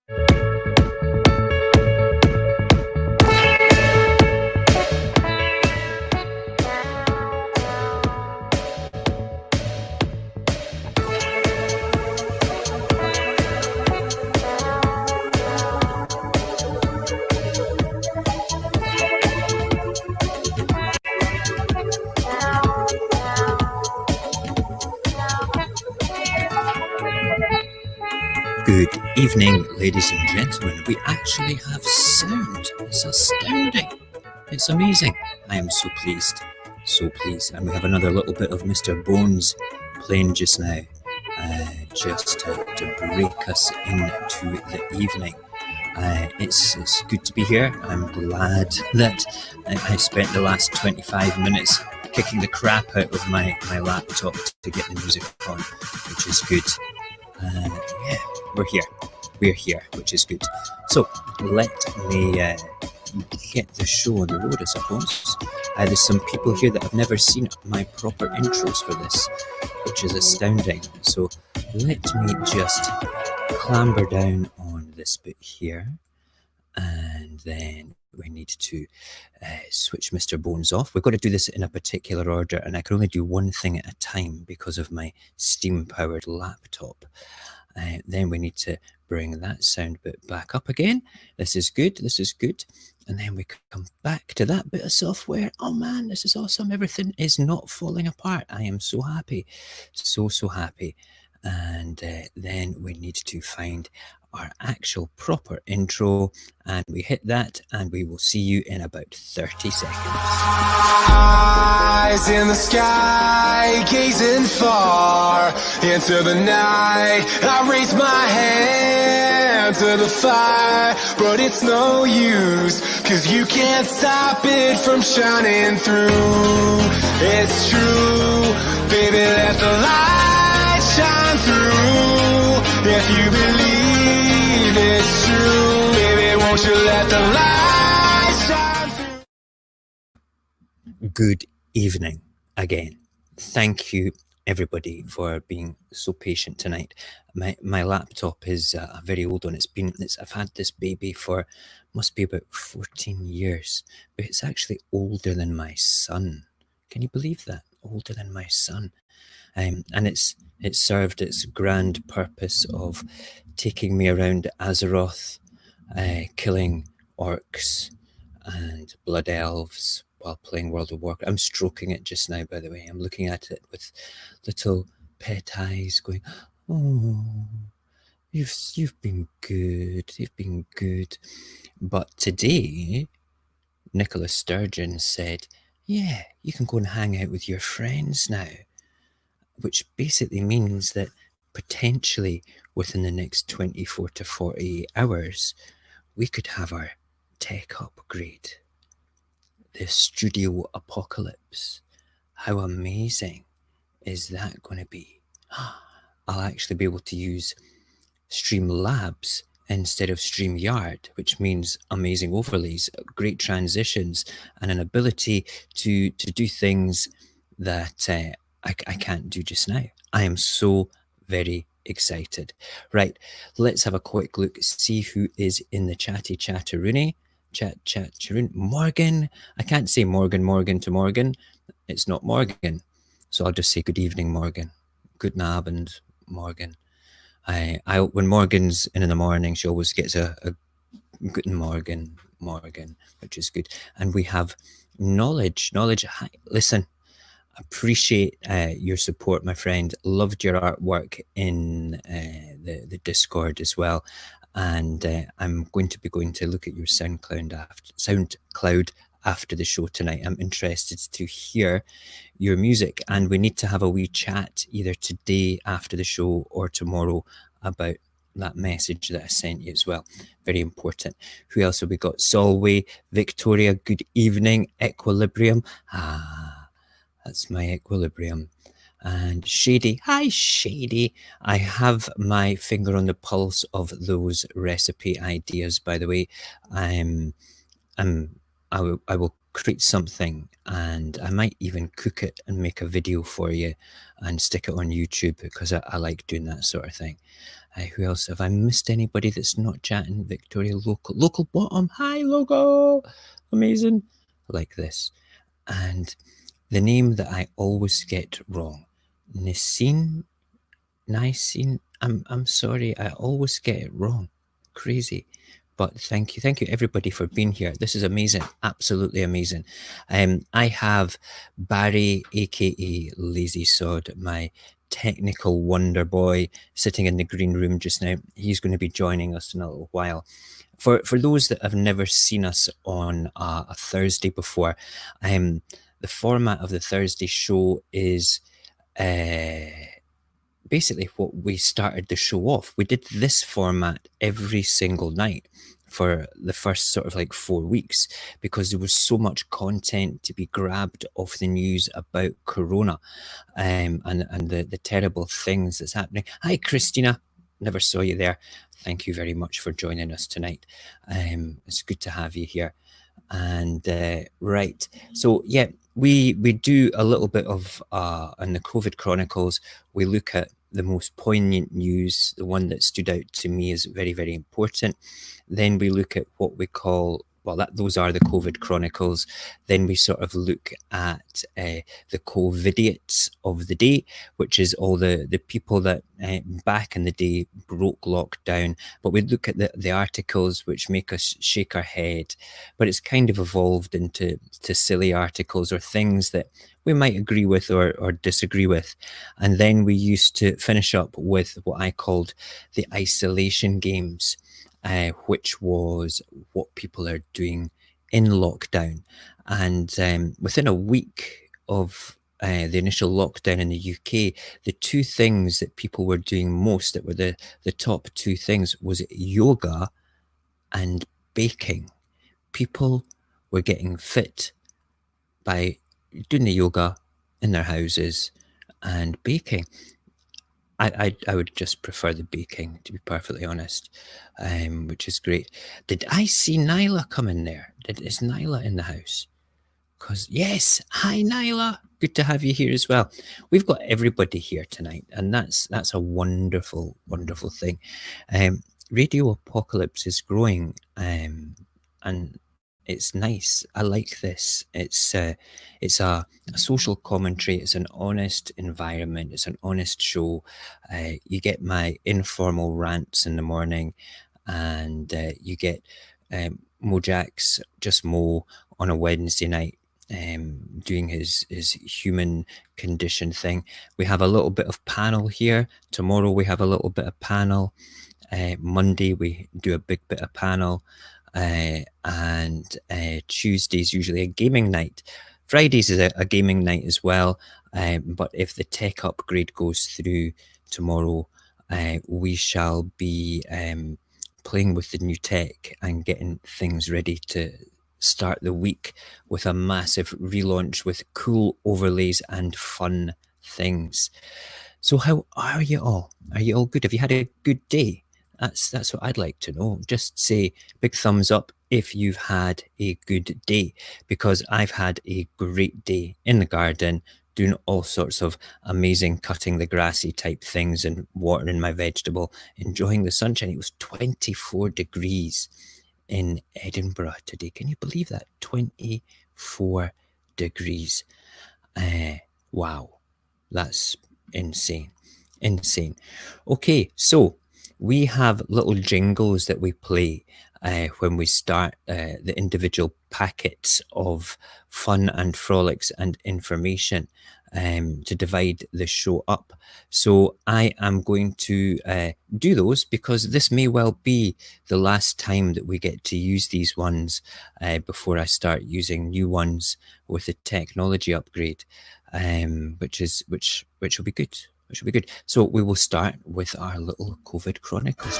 Good evening, ladies and gentlemen. We actually have sound. It's astounding. It's amazing. I am so pleased. So pleased. And we have another little bit of Mr. Bones playing just now, just to break us into the evening. It's good to be here. I'm glad that I spent the last 25 minutes kicking the crap out of my laptop to get the music on, which is good. Yeah, we're here, which is good. So let me get the show on the road, I suppose. There's some people here that have never seen my proper intros for this, which is astounding. So let me just clamber down on this bit here, and then we need to switch Mr. Bones off. We've got to do this in a particular order, and I can only do one thing at a time because of my steam-powered laptop. Then we need to bring that sound bit back up again. This is good. And then we come back to that bit of software. Oh man, this is awesome. Everything is not falling apart. I am so happy. So happy. And then we need to find our actual proper intro, and we hit that, and we will see you in about 30 seconds. Eyes in the sky, gazing far into the night. I raise my hand to the fire, but it's no use, 'cause you can't stop it from shining through. It's true, baby, let the light shine through. If you believe it's true, baby, won't you let the light shine through? Good evening again. Thank you, everybody, for being so patient tonight. My laptop is a very old one. I've had this baby for must be about 14 years, but it's actually older than my son. Can you believe that? Older than my son. And it served its grand purpose of taking me around Azeroth, killing orcs and blood elves while playing World of Warcraft. I'm stroking it just now, by the way. I'm looking at it with little pet eyes going, oh, you've been good. You've been good. But today, Nicola Sturgeon said, yeah, you can go and hang out with your friends now, which basically means that potentially within the next 24 to 48 hours, we could have our tech upgrade. The studio apocalypse. How amazing is that going to be? I'll actually be able to use Streamlabs instead of StreamYard, which means amazing overlays, great transitions, and an ability to do things that I can't do just now. I am so very excited. Right, let's have a quick look, see who is in the chatteroonie. Chatteroon. Morgan. I can't say Morgan to Morgan. It's not Morgan. So I'll just say good evening, Morgan. Good Abend, Morgan. When Morgan's in the morning, she always gets a Guten Morgen, which is good. And we have Knowledge. Hi, listen, appreciate your support, my friend. Loved your artwork in the Discord as well. And I'm going to look at your SoundCloud after the show tonight. I'm interested to hear your music, and we need to have a wee chat either today after the show or tomorrow about that message that I sent you as well. Very important. Who else have we got? Solway, Victoria, good evening. Equilibrium. That's my Equilibrium. And Shady. Hi, Shady. I have my finger on the pulse of those recipe ideas, by the way. I will create something, and I might even cook it and make a video for you and stick it on YouTube, because I like doing that sort of thing. Who else? Have I missed anybody that's not chatting? Victoria Local Bottom. Hi, Logo. Amazing. Like this. And the name that I always get wrong. Nicene. I'm sorry. I always get it wrong. Crazy. But thank you everybody for being here. This is amazing, absolutely amazing. I have Barry, aka Lazy Sod, my technical wonder boy, sitting in the green room just now. He's going to be joining us in a little while. For those that have never seen us on a Thursday before, the format of the Thursday show is basically what we started the show off. We did this format every single night for the first sort of like 4 weeks, because there was so much content to be grabbed off the news about Corona and the terrible things that's happening. Hi, Christina. Never saw you there. Thank you very much for joining us tonight. It's good to have you here. And right, so yeah, we do a little bit of on the COVID Chronicles. We look at the most poignant news, the one that stood out to me as very, very important. Then we look at what we call, well, those are the COVID Chronicles. Then we sort of look at the COVIDiots of the day, which is all the people that back in the day broke lockdown. But we look at the articles which make us shake our head. But it's kind of evolved into silly articles or things that we might agree with or disagree with. And then we used to finish up with what I called the isolation games, which was what people are doing in lockdown. And within a week of the initial lockdown in the UK, the two things that people were doing most, that were the top two things, was yoga and baking. People were getting fit by doing the yoga in their houses and baking. I would just prefer the baking, to be perfectly honest, which is great. Did I see Nyla come in there? Is Nyla in the house? Because yes, hi Nyla, good to have you here as well. We've got everybody here tonight, and that's a wonderful, wonderful thing. Radio Apocalypse is growing, and it's nice. I like this. It's a social commentary. It's an honest environment. It's an honest show. You get my informal rants in the morning, and you get Mojax, just Mo, on a Wednesday night, doing his human condition thing. We have a little bit of panel here. Tomorrow we have a little bit of panel. Monday we do a big bit of panel. And Tuesday's usually a gaming night. Fridays is a gaming night as well. But if the tech upgrade goes through tomorrow, we shall be playing with the new tech and getting things ready to start the week with a massive relaunch with cool overlays and fun things. So how are you all? Are you all good? Have you had a good day? That's what I'd like to know. Just say big thumbs up if you've had a good day, because I've had a great day in the garden, doing all sorts of amazing cutting the grassy type things and watering my vegetable, enjoying the sunshine. It was 24 degrees in Edinburgh today. Can you believe that? 24 degrees. Wow, that's insane. Okay, so we have little jingles that we play when we start the individual packets of fun and frolics and information to divide the show up. So I am going to do those, because this may well be the last time that we get to use these ones before I start using new ones with the technology upgrade, which will be good. Which will be good. So we will start with our little COVID Chronicles.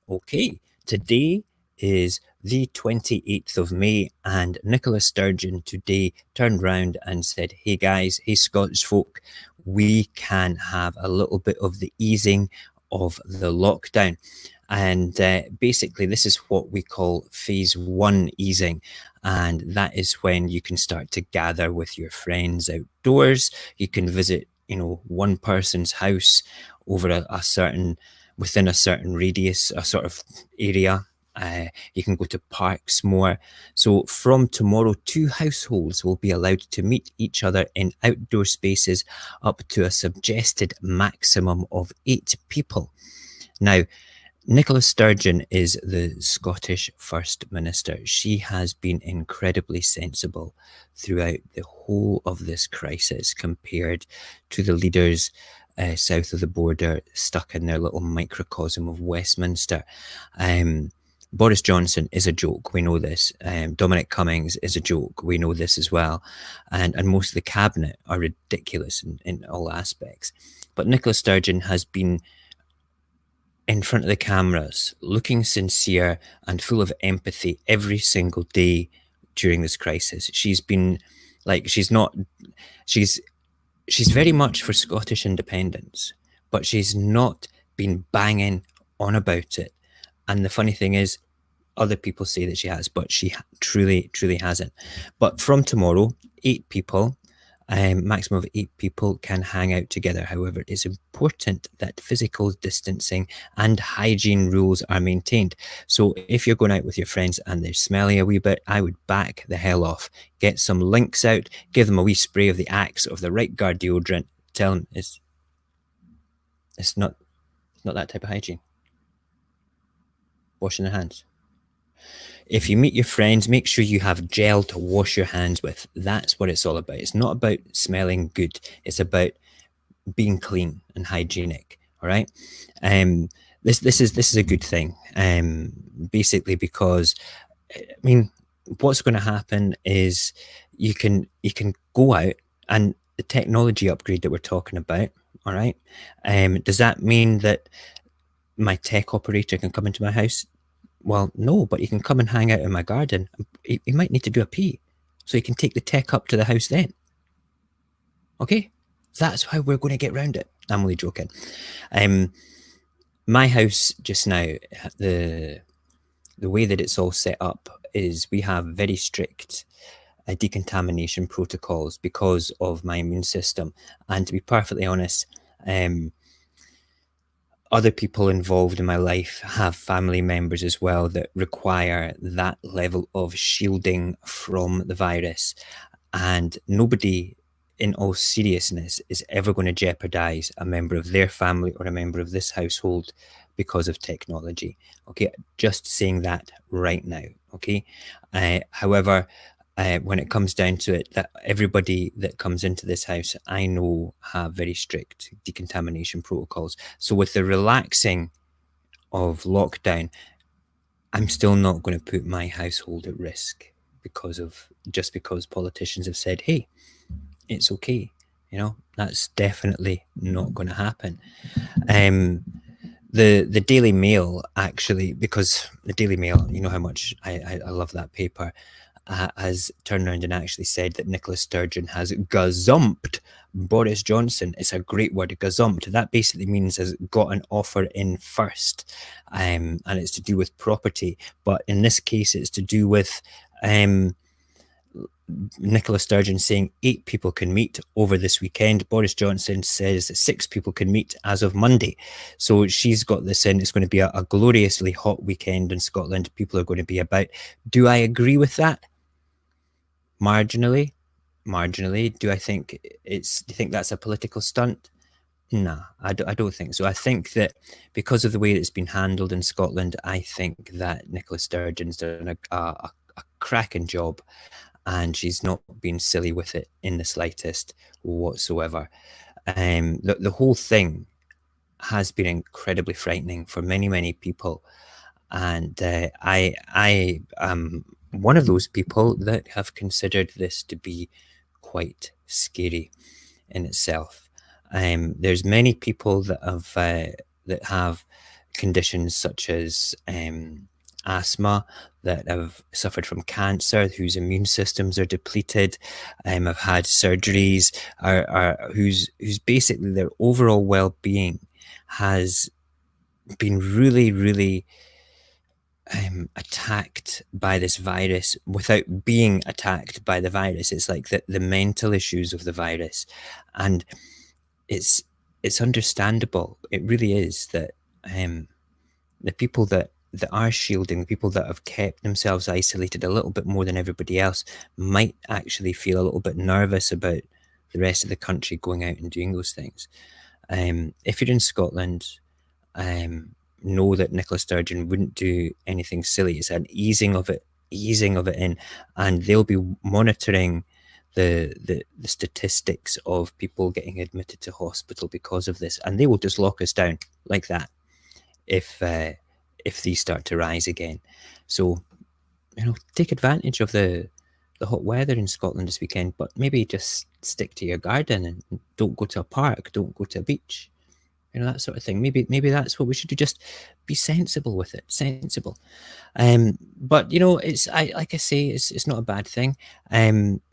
Okay, today is the 28th of May, and Nicola Sturgeon today turned round and said, hey guys, hey Scottish folk, we can have a little bit of the easing of the lockdown. And basically, this is what we call phase 1 easing. And that is when you can start to gather with your friends outdoors. You can visit, one person's house over a certain, within a certain radius, a sort of area. You can go to parks more. So from tomorrow, 2 households will be allowed to meet each other in outdoor spaces up to a suggested maximum of 8 people. Now, Nicola Sturgeon is the Scottish First Minister. She has been incredibly sensible throughout the whole of this crisis compared to the leaders south of the border stuck in their little microcosm of Westminster. Boris Johnson is a joke, we know this. Dominic Cummings is a joke, we know this as well. And most of the cabinet are ridiculous in all aspects. But Nicola Sturgeon has been in front of the cameras, looking sincere and full of empathy every single day during this crisis. She's been like, she's very much for Scottish independence, but she's not been banging on about it. And the funny thing is, other people say that she has, but she truly, truly hasn't. But from tomorrow, 8 people, maximum of 8 people can hang out together. However, it's important that physical distancing and hygiene rules are maintained. So if you're going out with your friends and they're smelly a wee bit, I would back the hell off. Get some Lynx out, give them a wee spray of the Axe of the right guard deodorant. Tell them it's not that type of hygiene. Washing their hands. If you meet your friends, make sure you have gel to wash your hands with. That's what it's all about. It's not about smelling good. It's about being clean and hygienic. All right. This is a good thing. Basically, because what's going to happen is you can go out, and the technology upgrade that we're talking about. All right. Does that mean that my tech operator can come into my house? Well, no, but you can come and hang out in my garden. You might need to do a pee, so you can take the tech up to the house then. Okay? That's how we're going to get round it. I'm only joking. My house just now, the way that it's all set up is we have very strict decontamination protocols because of my immune system. And to be perfectly honest, other people involved in my life have family members as well that require that level of shielding from the virus. And nobody, in all seriousness, is ever going to jeopardize a member of their family or a member of this household because of technology. Okay, just saying that right now. Okay, however, when it comes down to it, that everybody that comes into this house, I know, have very strict decontamination protocols. So with the relaxing of lockdown, I'm still not going to put my household at risk because politicians have said, hey, it's okay. That's definitely not going to happen. The Daily Mail, actually, because the Daily Mail, you know how much I love that paper, has turned around and actually said that Nicola Sturgeon has gazumped Boris Johnson. It's a great word, gazumped. That basically means has got an offer in first, and it's to do with property. But in this case, it's to do with Nicola Sturgeon saying 8 people can meet over this weekend. Boris Johnson says 6 people can meet as of Monday. So she's got this in. It's going to be a gloriously hot weekend in Scotland. People are going to be about. Do I agree with that? Marginally. Do you think that's a political stunt? Nah, I don't think so. I think that because of the way it's been handled in Scotland, I think that Nicola Sturgeon's done a cracking job, and she's not been silly with it in the slightest whatsoever. The whole thing has been incredibly frightening for many, many people. And I am one of those people that have considered this to be quite scary in itself. There's many people that have conditions such as asthma, that have suffered from cancer, whose immune systems are depleted, have had surgeries, whose basically their overall well-being has been really, really attacked by this virus without being attacked by the virus. It's like the mental issues of the virus, and it's understandable. It really is that the people that are shielding, the people that have kept themselves isolated a little bit more than everybody else, might actually feel a little bit nervous about the rest of the country going out and doing those things. If you're in Scotland, know that Nicola Sturgeon wouldn't do anything silly. It's an easing of it in, and they'll be monitoring the statistics of people getting admitted to hospital because of this, and they will just lock us down like that if these start to rise again. So, take advantage of the hot weather in Scotland this weekend, but maybe just stick to your garden and don't go to a park, don't go to a beach, that sort of thing. Maybe that's what we should do. Just be sensible with it. Sensible. But it's like I say, it's not a bad thing.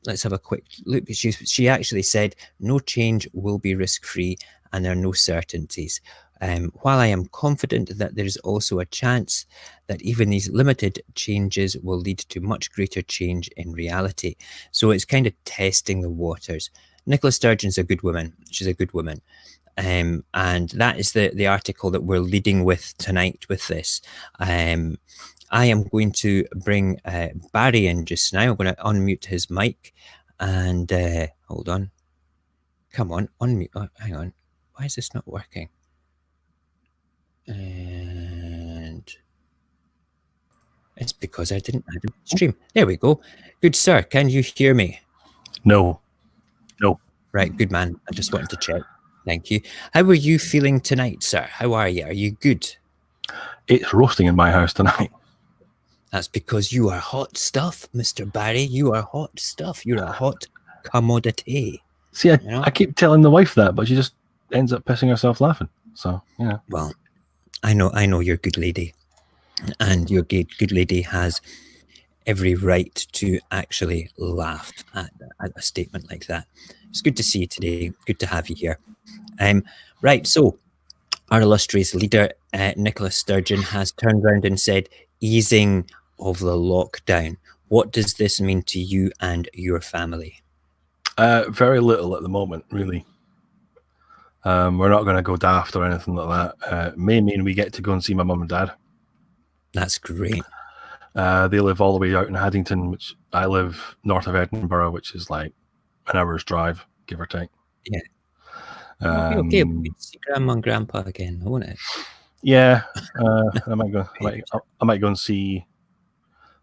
Let's have a quick look. She actually said no change will be risk-free and there are no certainties. While I am confident that there is also a chance that even these limited changes will lead to much greater change in reality. So it's kind of testing the waters. Nicola Sturgeon's a good woman. She's a good woman. And that is the article that we're leading with tonight with this. I am going to bring Barry in just now. I'm going to unmute his mic and hold on. Come on, unmute. Oh, hang on. Why is this not working? And it's because I didn't add a stream. There we go. Good sir, can you hear me? No. Right, good man. I just wanted to check. Thank you. How are you feeling tonight, sir? How are you? Are you good? It's roasting in my house tonight. That's because you are hot stuff, Mr. Barry. You are hot stuff. You're a hot commodity. See, I keep telling the wife that, but she just ends up pissing herself laughing. So, Well, I know you're a good lady. And your good lady has every right to actually laugh at a statement like that. It's good to see you today. Good to have you here. Right, so our illustrious leader, Nicola Sturgeon, has turned around and said, easing of the lockdown. What does this mean to you and your family? Very little at the moment, really. We're not going to go daft or anything like that. May mean we get to go and see my mum and dad. That's great. They live all the way out in Haddington, which I live north of Edinburgh, which is like an hour's drive, give or take. Yeah. Okay, we'll see Grandma and Grandpa again, won't it? Yeah, I might go and see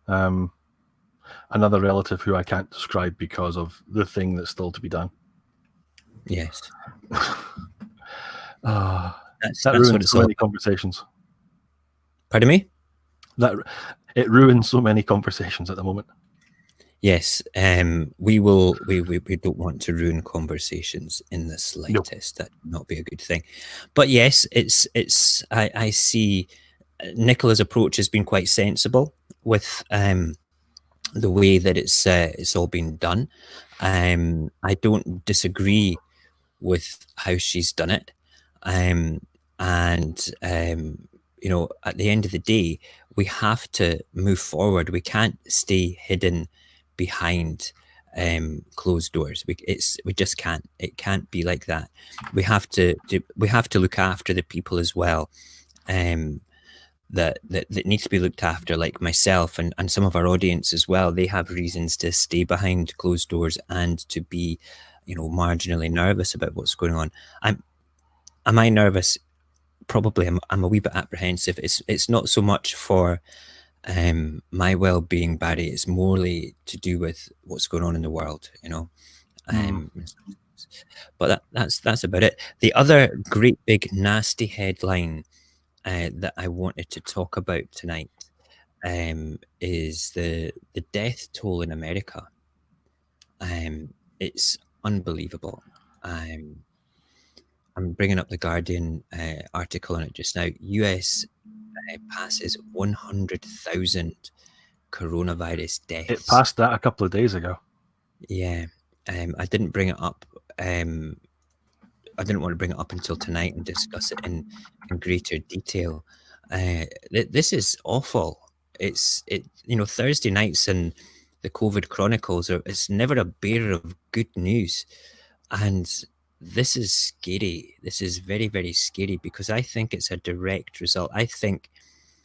another relative who I can't describe because of the thing that's still to be done. Yes. That ruins so many conversations. Pardon me? That it ruins so many conversations at the moment. Yes, we don't want to ruin conversations in the slightest. Nope. That would not be a good thing. But yes, I see Nicola's approach has been quite sensible with the way that it's all been done. I don't disagree with how she's done it. And at the end of the day, we have to move forward. We can't stay hidden behind closed doors. We just can't. It can't be like that. We have to look after the people as well. That needs to be looked after, like myself and some of our audience as well. They have reasons to stay behind closed doors and to be, marginally nervous about what's going on. Am I nervous? Probably. I'm a wee bit apprehensive. It's not so much for my well-being, Barry. It's morely to do with what's going on in the world, But that's about it. The other great big nasty headline that I wanted to talk about tonight is the death toll in America. It's unbelievable. I'm bringing up the Guardian article on it just now. US passes 100,000 coronavirus deaths. It passed that a couple of days ago. Yeah. I didn't bring it up. I didn't want to bring it up until tonight and discuss it in greater detail. This is awful. It's Thursday nights and the COVID Chronicles it's never a bearer of good news, and this is scary. This is very, very scary because I think it's a direct result. I think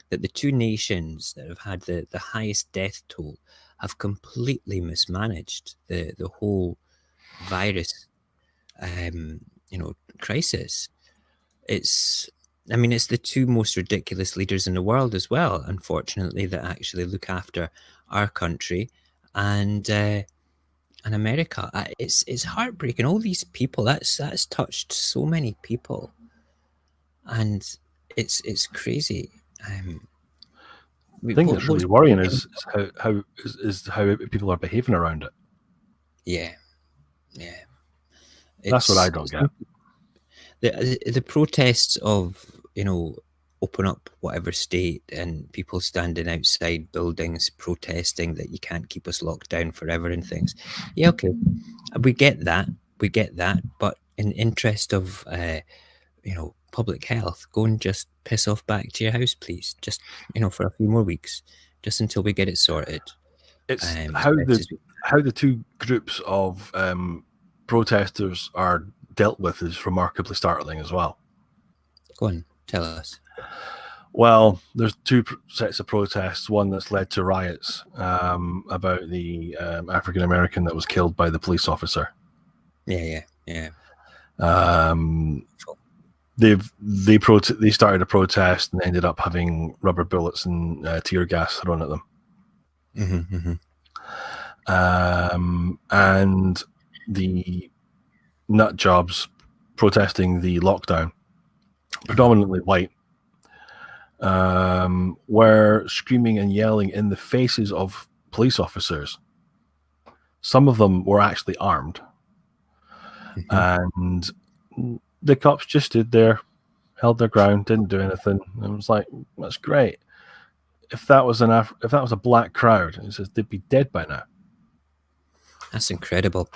that the two nations that have had the highest death toll have completely mismanaged the whole virus crisis. It's the two most ridiculous leaders in the world as well, unfortunately, that actually look after our country and America. It's heartbreaking. All these people, that's touched so many people, and it's crazy. The thing that's really worrying is how people are behaving around it. Yeah. That's what I don't get. The protests of open up whatever state and people standing outside buildings protesting that you can't keep us locked down forever and things. Yeah, okay, we get that. But in the interest of public health, go and just piss off back to your house, please. Just for a few more weeks, just until we get it sorted. It's how the two groups of protesters are dealt with is remarkably startling as well. Go on, tell us. Well, there's two sets of protests. One that's led to riots about the African American that was killed by the police officer. Yeah. They started a protest and ended up having rubber bullets and tear gas thrown at them. And the nut jobs protesting the lockdown, predominantly white, were screaming and yelling in the faces of police officers. Some of them were actually armed. And the cops just stood there, held their ground, didn't do anything. And it was like, that's great. If that was a black crowd, it says they'd be dead by now. That's incredible.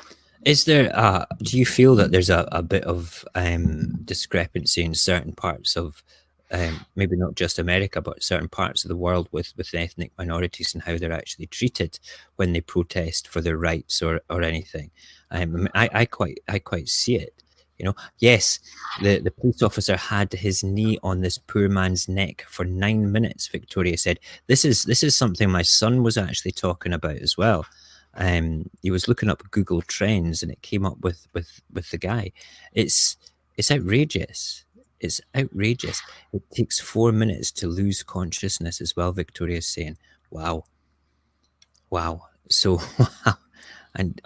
Is there do you feel that there's a bit of discrepancy in certain parts of maybe not just America, but certain parts of the world with ethnic minorities and how they're actually treated when they protest for their rights or anything? I quite see it. Yes, the police officer had his knee on this poor man's neck for 9 minutes. Victoria said, "This is something my son was actually talking about as well." He was looking up Google Trends and it came up with the guy. It's outrageous. It's outrageous. It takes 4 minutes to lose consciousness as well. Victoria's saying, "Wow." So, and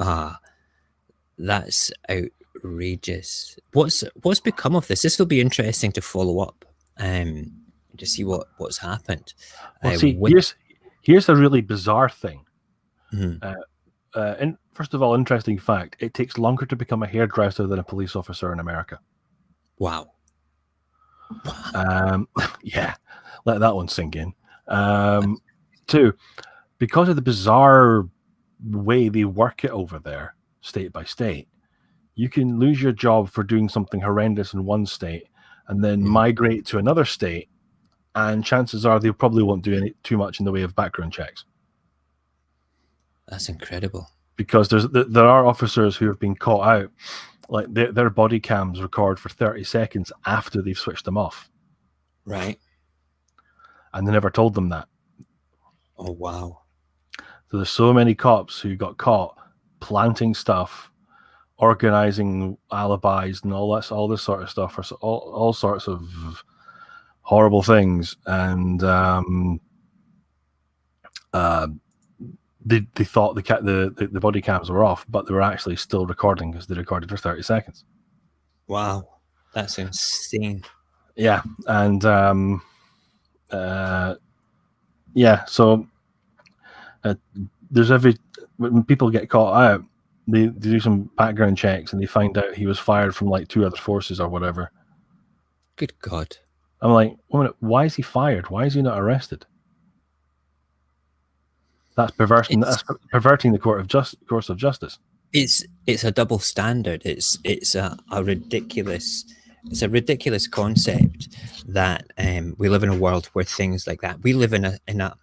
that's outrageous. What's become of this? This will be interesting to follow up, to see what's happened. Well, here's a really bizarre thing. And first of all, interesting fact: it takes longer to become a hairdresser than a police officer in America. Wow. Yeah, let that one sink in. Two, because of the bizarre way they work it over there, state by state, you can lose your job for doing something horrendous in one state and then migrate to another state, and chances are they probably won't do too much in the way of background checks. That's incredible. Because there are officers who have been caught out, like their body cams record for 30 seconds after they've switched them off. Right. And they never told them that. Oh, wow. So there's so many cops who got caught planting stuff, organizing alibis and all this sort of stuff, or all sorts of horrible things. And they thought the body cams were off, but they were actually still recording because they recorded for 30 seconds. Wow, that's insane. Yeah, and so there's when people get caught out, they do some background checks and they find out he was fired from like 2 other forces or whatever. Good God. I'm like, wait a minute, why is he fired? Why is he not arrested? That's perverting. That's perverting the course of justice. It's a double standard. It's a ridiculous. It's a ridiculous concept that we live in a world where things like that. We live in a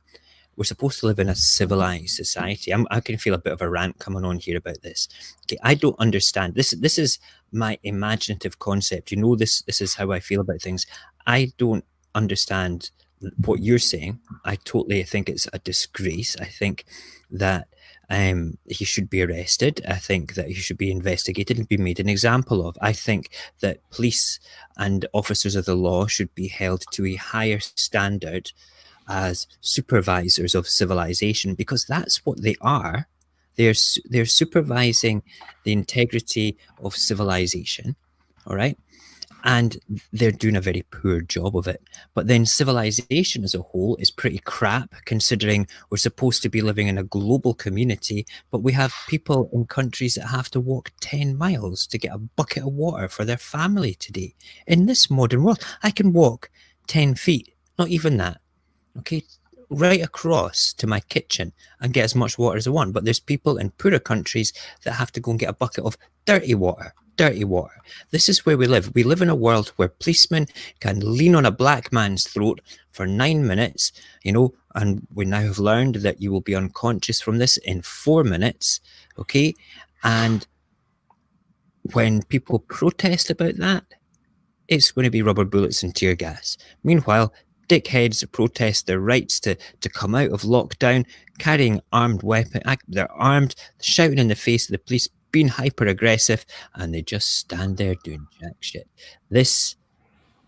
we're supposed to live in a civilized society. I can feel a bit of a rant coming on here about this. Okay, I don't understand this. This is my imaginative concept. You know, this is how I feel about things. I don't understand what you're saying. I totally think it's a disgrace. I think that he should be arrested. I think that he should be investigated and be made an example of. I think that police and officers of the law should be held to a higher standard as supervisors of civilization, because that's what they are. They're supervising the integrity of civilization, all right? And they're doing a very poor job of it. But then civilization as a whole is pretty crap, considering we're supposed to be living in a global community, but we have people in countries that have to walk 10 miles to get a bucket of water for their family today. In this modern world, I can walk 10 feet, not even that, okay, right across to my kitchen and get as much water as I want. But there's people in poorer countries that have to go and get a bucket of dirty water. Dirty water. This is where we live. We live in a world where policemen can lean on a black man's throat for 9 minutes, you know, and we now have learned that you will be unconscious from this in 4 minutes, okay? And when people protest about that, it's going to be rubber bullets and tear gas. Meanwhile, dickheads protest their rights to come out of lockdown, carrying armed weapons. They're armed, shouting in the face of the police, being hyper aggressive, and they just stand there doing jack shit. This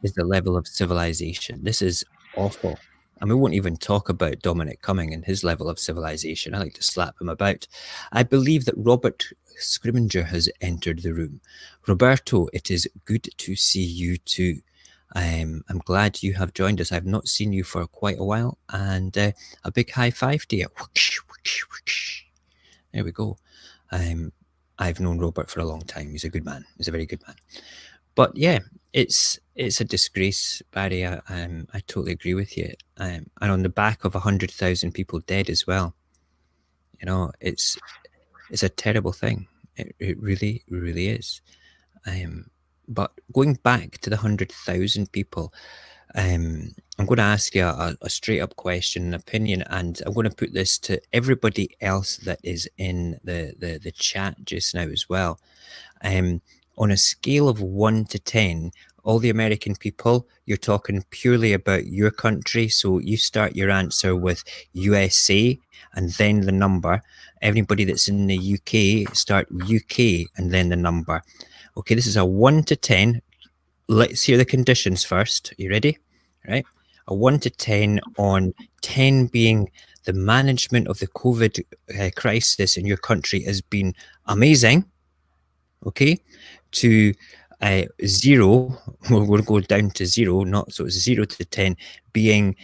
is the level of civilization. This is awful. And we won't even talk about Dominic Cumming and his level of civilization. I like to slap him about. I believe that Robert Scrimgeour has entered the room. Roberto, it is good to see you too. I'm glad you have joined us. I've not seen you for quite a while, and a big high five to you. Whoosh, whoosh, whoosh. There we go. I've known Robert for a long time. He's a good man. He's a very good man. But yeah, it's a disgrace, Barry. I totally agree with you. And on the back of 100,000 people dead as well. You know, it's a terrible thing. It really, really is. But going back to the 100,000 people, I'm going to ask you a straight up question, an opinion, and I'm going to put this to everybody else that is in the chat just now as well. On a scale of 1 to 10, all the American people, you're talking purely about your country. So you start your answer with USA and then the number. Everybody that's in the UK, start UK and then the number. Okay, this is a 1 to 10. Let's hear the conditions first. Are you ready? Right. A 1 to 10, on 10 being the management of the COVID crisis in your country has been amazing. Okay. To 0, we're going to go down to 0, not so it's 0 to 10 being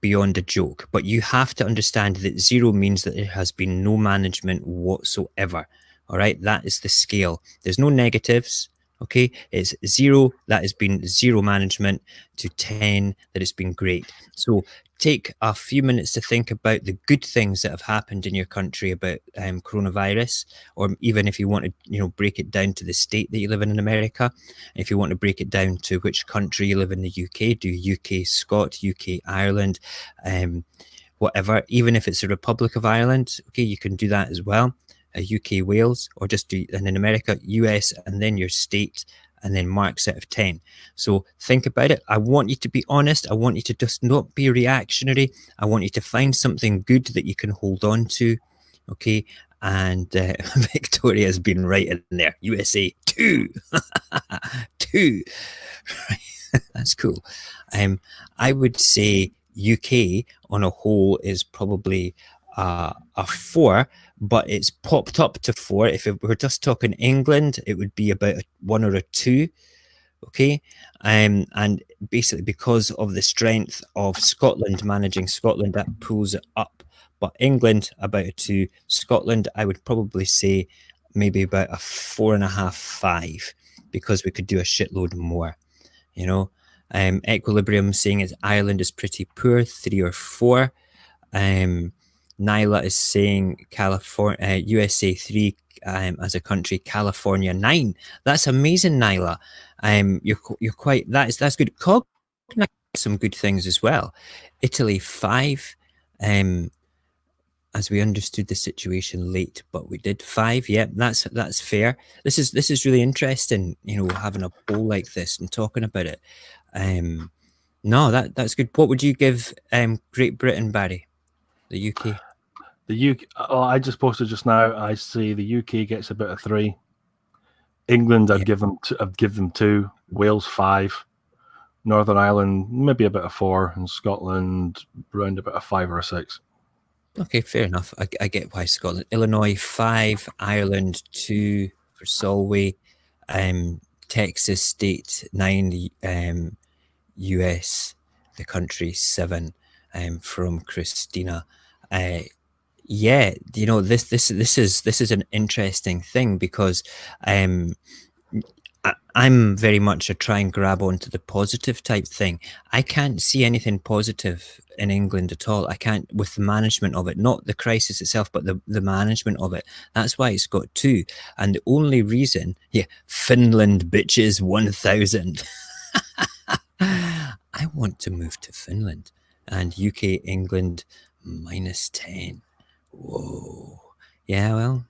beyond a joke. But you have to understand that 0 means that there has been no management whatsoever. All right, that is the scale. There's no negatives. Okay, it's 0, that has been 0 management, to 10, that it's been great. So take a few minutes to think about the good things that have happened in your country about coronavirus, or even if you want to, you know, break it down to the state that you live in America. If you want to break it down to which country you live in the UK, do UK Scot, UK Ireland, whatever. Even if it's a Republic of Ireland, okay, you can do that as well. UK Wales, or just do, and in America, US, and then your state, and then marks out of 10. So think about it. I want you to be honest. I want you to just not be reactionary. I want you to find something good that you can hold on to. Okay. And Victoria's been right in there. USA 2. 2. That's cool. I would say UK on a whole is probably a 4, but it's popped up to 4. If we're just talking England, it would be about a 1 or a 2. Okay. And basically because of the strength of Scotland, managing Scotland, that pulls it up. But England, about a 2. Scotland, I would probably say maybe about a 4.5, 5, because we could do a shitload more, you know. Equilibrium saying it's Ireland is pretty poor, 3 or 4. Nyla is saying California, USA 3 as a country, California 9. That's amazing, Nyla. You're quite that's good. Cognize some good things as well. Italy 5. As we understood the situation late, but we did 5. Yeah, that's fair. This is really interesting. Having a poll like this and talking about it. No, that's good. What would you give Great Britain, Barry? The UK? The UK. Oh, I just posted just now. I see the UK gets about a 3. England, I'd give them 2. Wales 5. Northern Ireland maybe about a 4, and Scotland around about a 5 or a 6. Okay, fair enough. I get why Scotland. Illinois 5, Ireland 2 for Solway, Texas State 9, US the country 7 from Christina. Yeah, this is an interesting thing because I'm very much a try and grab onto the positive type thing. I can't see anything positive in England at all. I can't, with the management of it, not the crisis itself, but the management of it. That's why it's got 2. And the only reason, Finland bitches 1,000. I want to move to Finland. And UK, England, -10. Whoa. Yeah, well,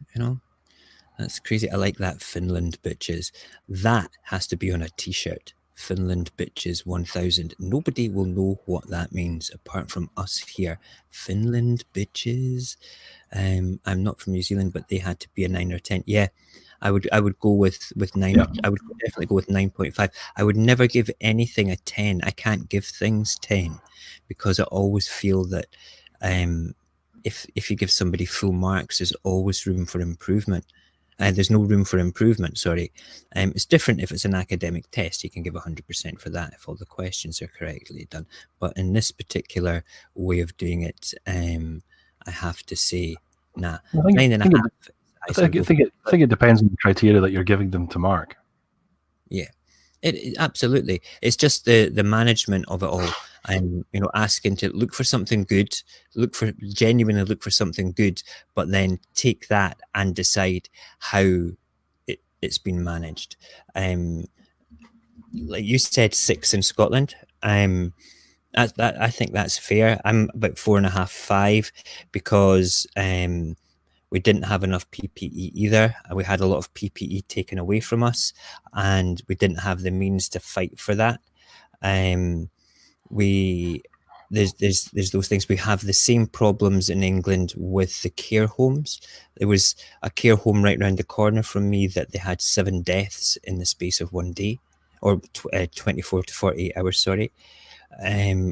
that's crazy. I like that, Finland bitches. That has to be on a t-shirt. Finland bitches 1,000. Nobody will know what that means apart from us here. Finland bitches. I'm not from New Zealand, but they had to be a 9 or 10. Yeah, I would go with 9. Yeah. I would definitely go with 9.5. I would never give anything a 10. I can't give things 10 because I always feel that if you give somebody full marks, there's always room for improvement. There's no room for improvement, sorry. It's different if it's an academic test. You can give 100% for that if all the questions are correctly done. But in this particular way of doing it, I have to say, nah. I think it depends on the criteria that you're giving them to mark. Yeah, it absolutely. It's just the management of it all. Asking to look for something good, genuinely look for something good, but then take that and decide how it's been managed. Like you said, 6 in Scotland. I think that's fair. I'm about 4.5, 5 because we didn't have enough PPE either. We had a lot of PPE taken away from us, and we didn't have the means to fight for that. There's those things. We have the same problems in England with the care homes. There was a care home right around the corner from me that they had 7 deaths in the space of 1 day, or 24 to 48 hours, sorry,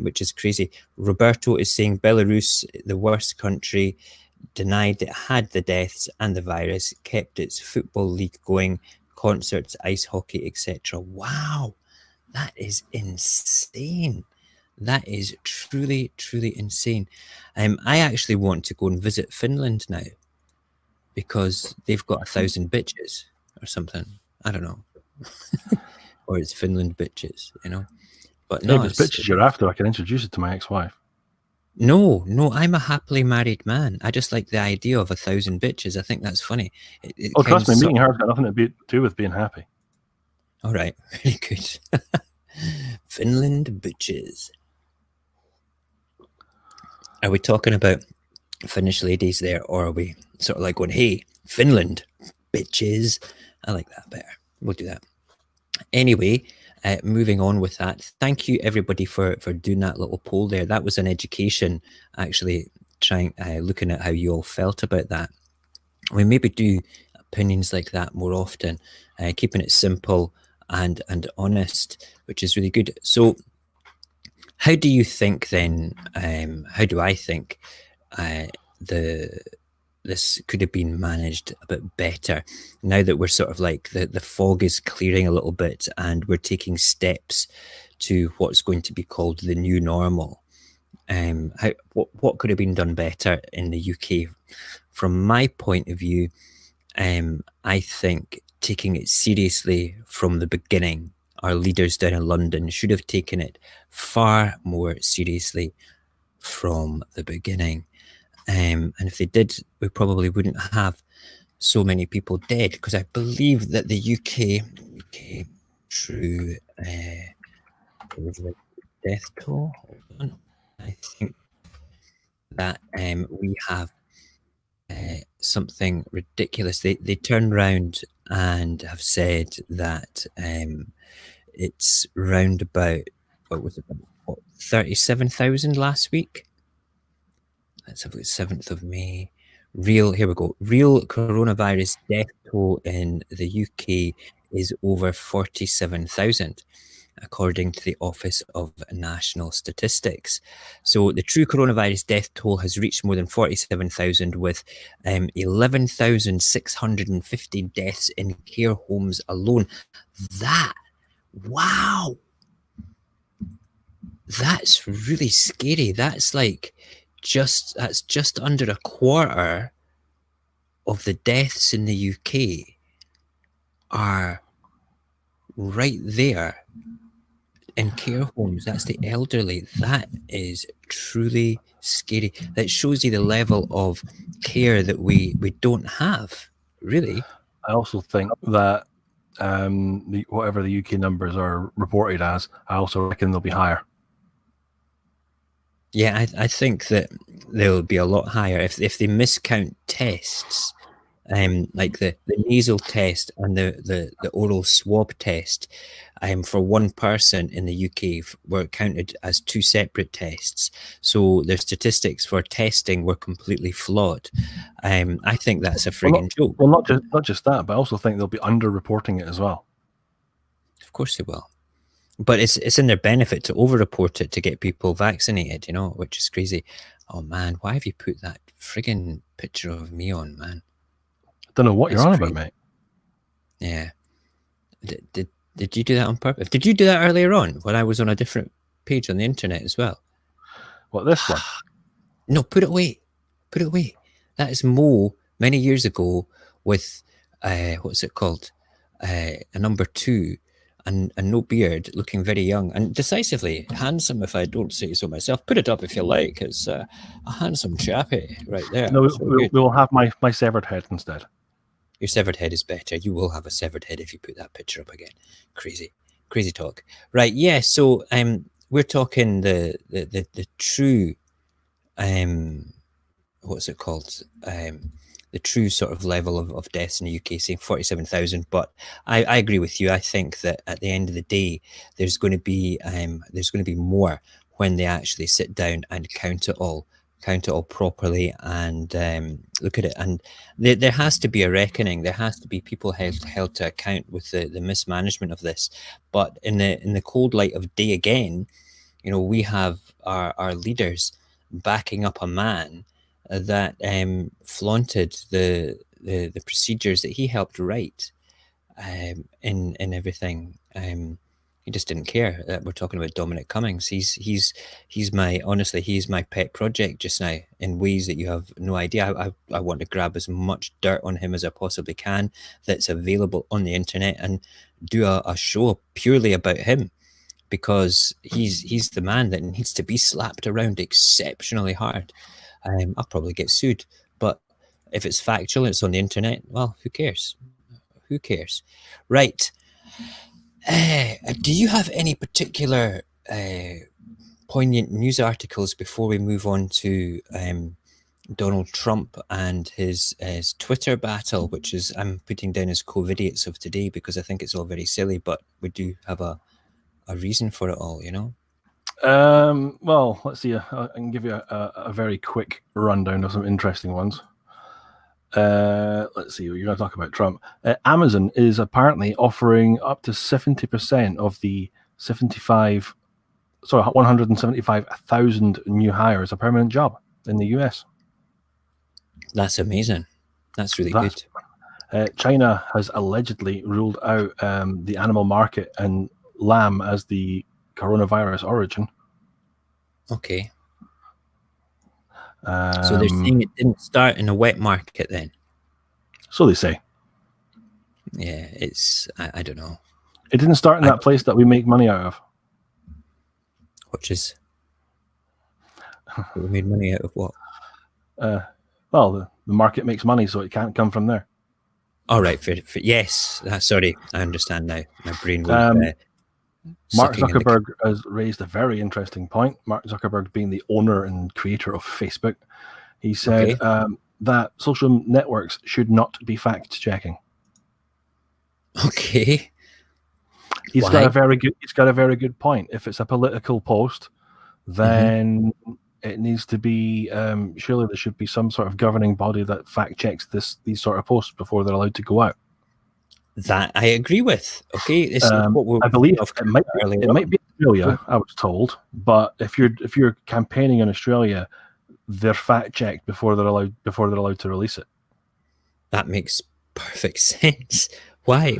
which is crazy. Roberto is saying Belarus, the worst country, denied it had the deaths and the virus, kept its football league going, concerts, ice hockey, etc. Wow, that is insane. That is truly, truly insane. I actually want to go and visit Finland now because they've got 1,000 bitches or something. I don't know. Or it's Finland bitches, But no, if it's bitches you're after, I can introduce you to my ex-wife. No, I'm a happily married man. I just like the idea of 1,000 bitches. I think that's funny. Trust me, meeting her's got nothing to do with being happy. All right, very good. Finland bitches. Are we talking about Finnish ladies there, or are we sort of like going, hey, Finland bitches? I like that better. We'll do that. Anyway, moving on with that. Thank you everybody for doing that little poll there. That was an education, actually, looking at how you all felt about that. We maybe do opinions like that more often, keeping it simple and honest, which is really good. So how do you think then, how do I think this could have been managed a bit better now that we're sort of like the fog is clearing a little bit and we're taking steps to what's going to be called the new normal? What could have been done better in the UK? From my point of view, I think taking it seriously from the beginning our leaders down in London should have taken it far more seriously from the beginning. And if they did, we probably wouldn't have so many people dead, because I believe that the UK true death toll. Hold on. I think that we have something ridiculous. They turned around and have said that it's round about, what was it, 37,000 last week. Let's have a look, 7th of May. Here we go. Real coronavirus death toll in the UK is over 47,000, according to the Office of National Statistics. So the true coronavirus death toll has reached more than 47,000, with 11,650 deaths in care homes alone. Wow! That's really scary. That's just under a quarter of the deaths in the UK are right there in care homes. That's the elderly. That is truly scary. That shows you the level of care that we don't have, really. I also think that whatever the UK numbers are reported as, I also reckon they'll be higher. Yeah, I think that they'll be a lot higher if they miscount tests, like the nasal test and the oral swab test, for one person in the UK were counted as two separate tests. So their statistics for testing were completely flawed. I think that's a frigging joke. Well, not just that, but I also think they'll be under-reporting it as well. Of course they will. But it's in their benefit to over-report it to get people vaccinated, which is crazy. Oh man, why have you put that friggin' picture of me on, man? I don't know what you're on about, mate. Yeah. Did you do that on purpose? Did you do that earlier on when I was on a different page on the internet as well? What, this one? No, put it away. Put it away. That is Mo many years ago with what's it called? A number 2. And no beard, looking very young and decisively handsome, if I don't say so myself. Put it up if you like. It's a handsome chappy right there. No, we'll have my severed head instead. Your severed head is better. You will have a severed head if you put that picture up again. Crazy talk. Right, yeah, so we're talking the true, what's it called? The true sort of level of deaths in the UK, saying 47,000. But I agree with you. I think that at the end of the day, there's going to be more when they actually sit down and count it all properly and look at it. And there has to be a reckoning. There has to be people held to account with the mismanagement of this. But in the cold light of day again, we have our leaders backing up a man that flaunted the procedures that he helped write in everything. He just didn't care. We're talking about Dominic Cummings. He's my pet project just now in ways that you have no idea. I want to grab as much dirt on him as I possibly can that's available on the internet and do a show purely about him, because he's the man that needs to be slapped around exceptionally hard. I'll probably get sued, but if it's factual and it's on the internet, well, who cares? Who cares? Right. Do you have any particular poignant news articles before we move on to Donald Trump and his Twitter battle, which is I'm putting down as COVIDiots of today because I think it's all very silly, but we do have a reason for it all, Well, let's see. I can give you a very quick rundown of some interesting ones. Let's see. You're going to talk about Trump. Amazon is apparently offering up to 70% of the 175,000 new hires a permanent job in the US. That's amazing. That's really good. China has allegedly ruled out the animal market and lamb as the coronavirus origin. Okay. So they're saying it didn't start in a wet market then? So they say. Yeah, it's, I don't know. It didn't start in that place that we make money out of. Which is, we made money out of what? Well, the market makes money, so it can't come from there. All right, yes. Sorry, I understand now. My brain was. Mark Zuckerberg has raised a very interesting point. Mark Zuckerberg, being the owner and creator of Facebook, he said that social networks should not be fact-checking. Okay. He's got a very good point. If it's a political post, then it needs to be surely there should be some sort of governing body that fact checks these sort of posts before they're allowed to go out. That I agree with. Okay, this is what I believe it might be Australia. I was told, but if you're campaigning in Australia, they're fact checked before they're allowed to release it. That makes perfect sense. Why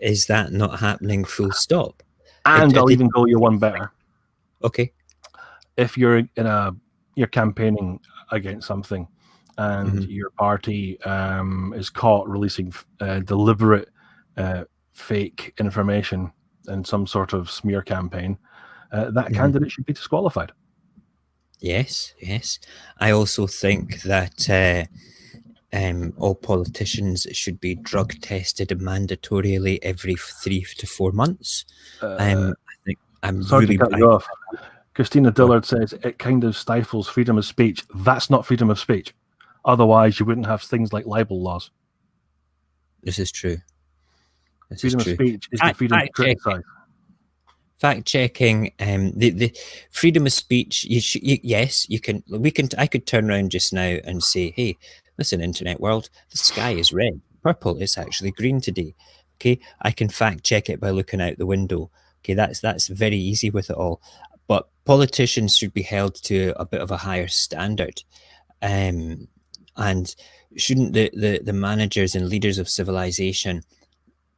is that not happening? Full stop. And I'll even go you one better. Okay. If you're you're campaigning against something, and your party is caught releasing deliberate fake information in some sort of smear campaign, that candidate should be disqualified. Yes. I also think that all politicians should be drug tested mandatorily every 3 to 4 months. I think I'm sorry really to cut you off. Christina Dillard says it kind of stifles freedom of speech. That's not freedom of speech. Otherwise, you wouldn't have things like libel laws. This is true. Freedom of speech is the freedom to criticize. Fact checking, the freedom of speech. Yes, you can. I could turn around just now and say, "Hey, listen, internet world, the sky is red, purple. It's actually green today." Okay, I can fact check it by looking out the window. Okay, that's very easy with it all. But politicians should be held to a bit of a higher standard, and shouldn't the managers and leaders of civilization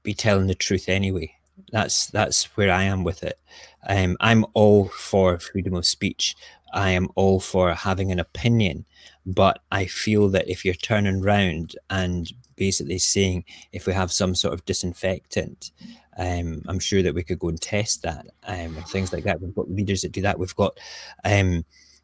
be telling the truth anyway? That's where I am with it. I'm all for freedom of speech. I am all for having an opinion, but I feel that if you're turning around and basically saying if we have some sort of disinfectant, I'm sure that we could go and test that and things like that. We've got leaders that do that. We've got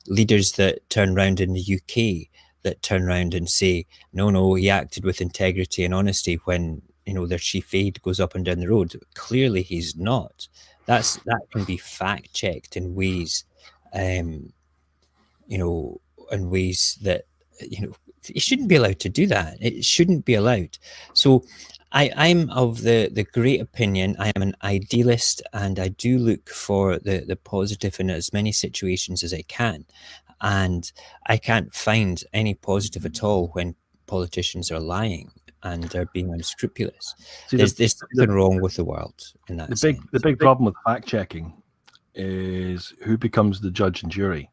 leaders that turn around in the UK that turn around and say, no, he acted with integrity and honesty when their chief aide goes up and down the road. Clearly, he's not. That can be fact checked in ways, in ways that you shouldn't be allowed to do that. It shouldn't be allowed. So I'm of the great opinion. I am an idealist, and I do look for the positive in as many situations as I can. And I can't find any positive at all when politicians are lying and they're being unscrupulous. There's something wrong with the world in that sense. The big problem with fact checking is who becomes the judge and jury.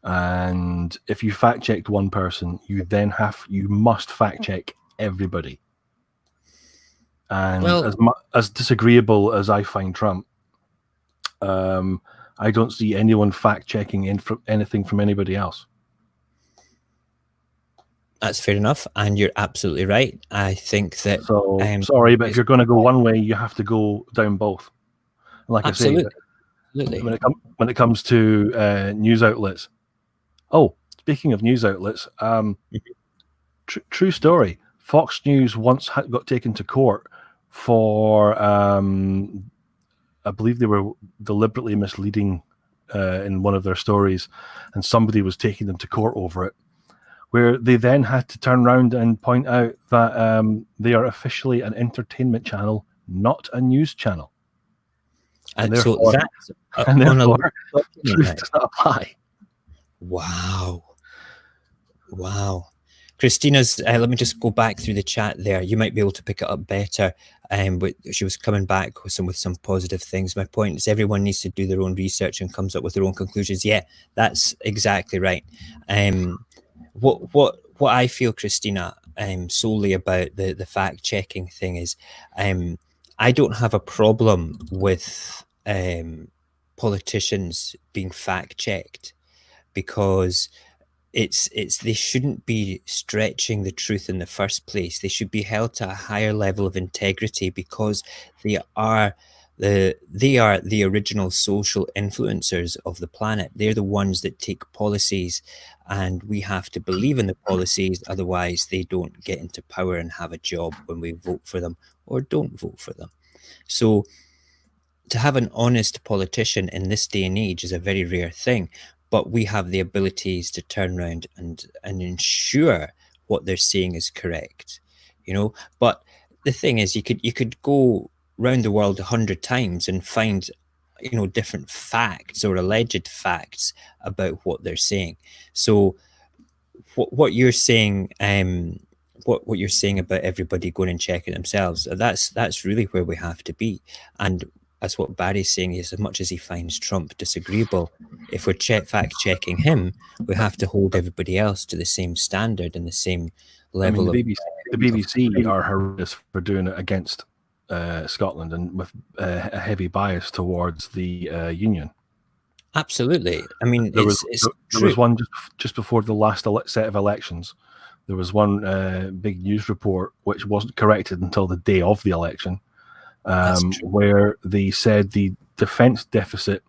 And if you fact checked one person, you must fact check everybody. And as disagreeable as I find Trump, I don't see anyone fact checking anything from anybody else. That's fair enough, and you're absolutely right. I think that. So sorry, but if you're going to go one way, you have to go down both. Like absolutely. I say, when it comes to news outlets. Oh, speaking of news outlets, true story. Fox News once got taken to court for, I believe they were deliberately misleading in one of their stories, and somebody was taking them to court over it, where they then had to turn around and point out that they are officially an entertainment channel, not a news channel. And therefore, truth does not apply. Wow. Christina's, let me just go back through the chat there. You might be able to pick it up better. But she was coming back with some positive things. My point is everyone needs to do their own research and comes up with their own conclusions. Yeah, that's exactly right. What I feel, Christina, solely about the fact checking thing is, I don't have a problem with politicians being fact checked, because it's they shouldn't be stretching the truth in the first place. They should be held to a higher level of integrity because they are the original social influencers of the planet. They're the ones that take policies, and we have to believe in the policies, otherwise they don't get into power and have a job when we vote for them or don't vote for them. So to have an honest politician in this day and age is a very rare thing, but we have the abilities to turn around and ensure what they're saying is correct, you know. But the thing is, you could go round the world 100 times and find, you know, different facts or alleged facts about what they're saying. So what you're saying, what you're saying about everybody going and checking themselves, that's really where we have to be. And that's what Barry's saying, is as much as he finds Trump disagreeable, if we're fact checking him, we have to hold everybody else to the same standard and the same level. I mean, the BBC are horrendous for doing it against Scotland, and with a heavy bias towards the Union. Absolutely. I mean, there was one just before the last set of elections. There was one big news report which wasn't corrected until the day of the election, where they said the defence deficit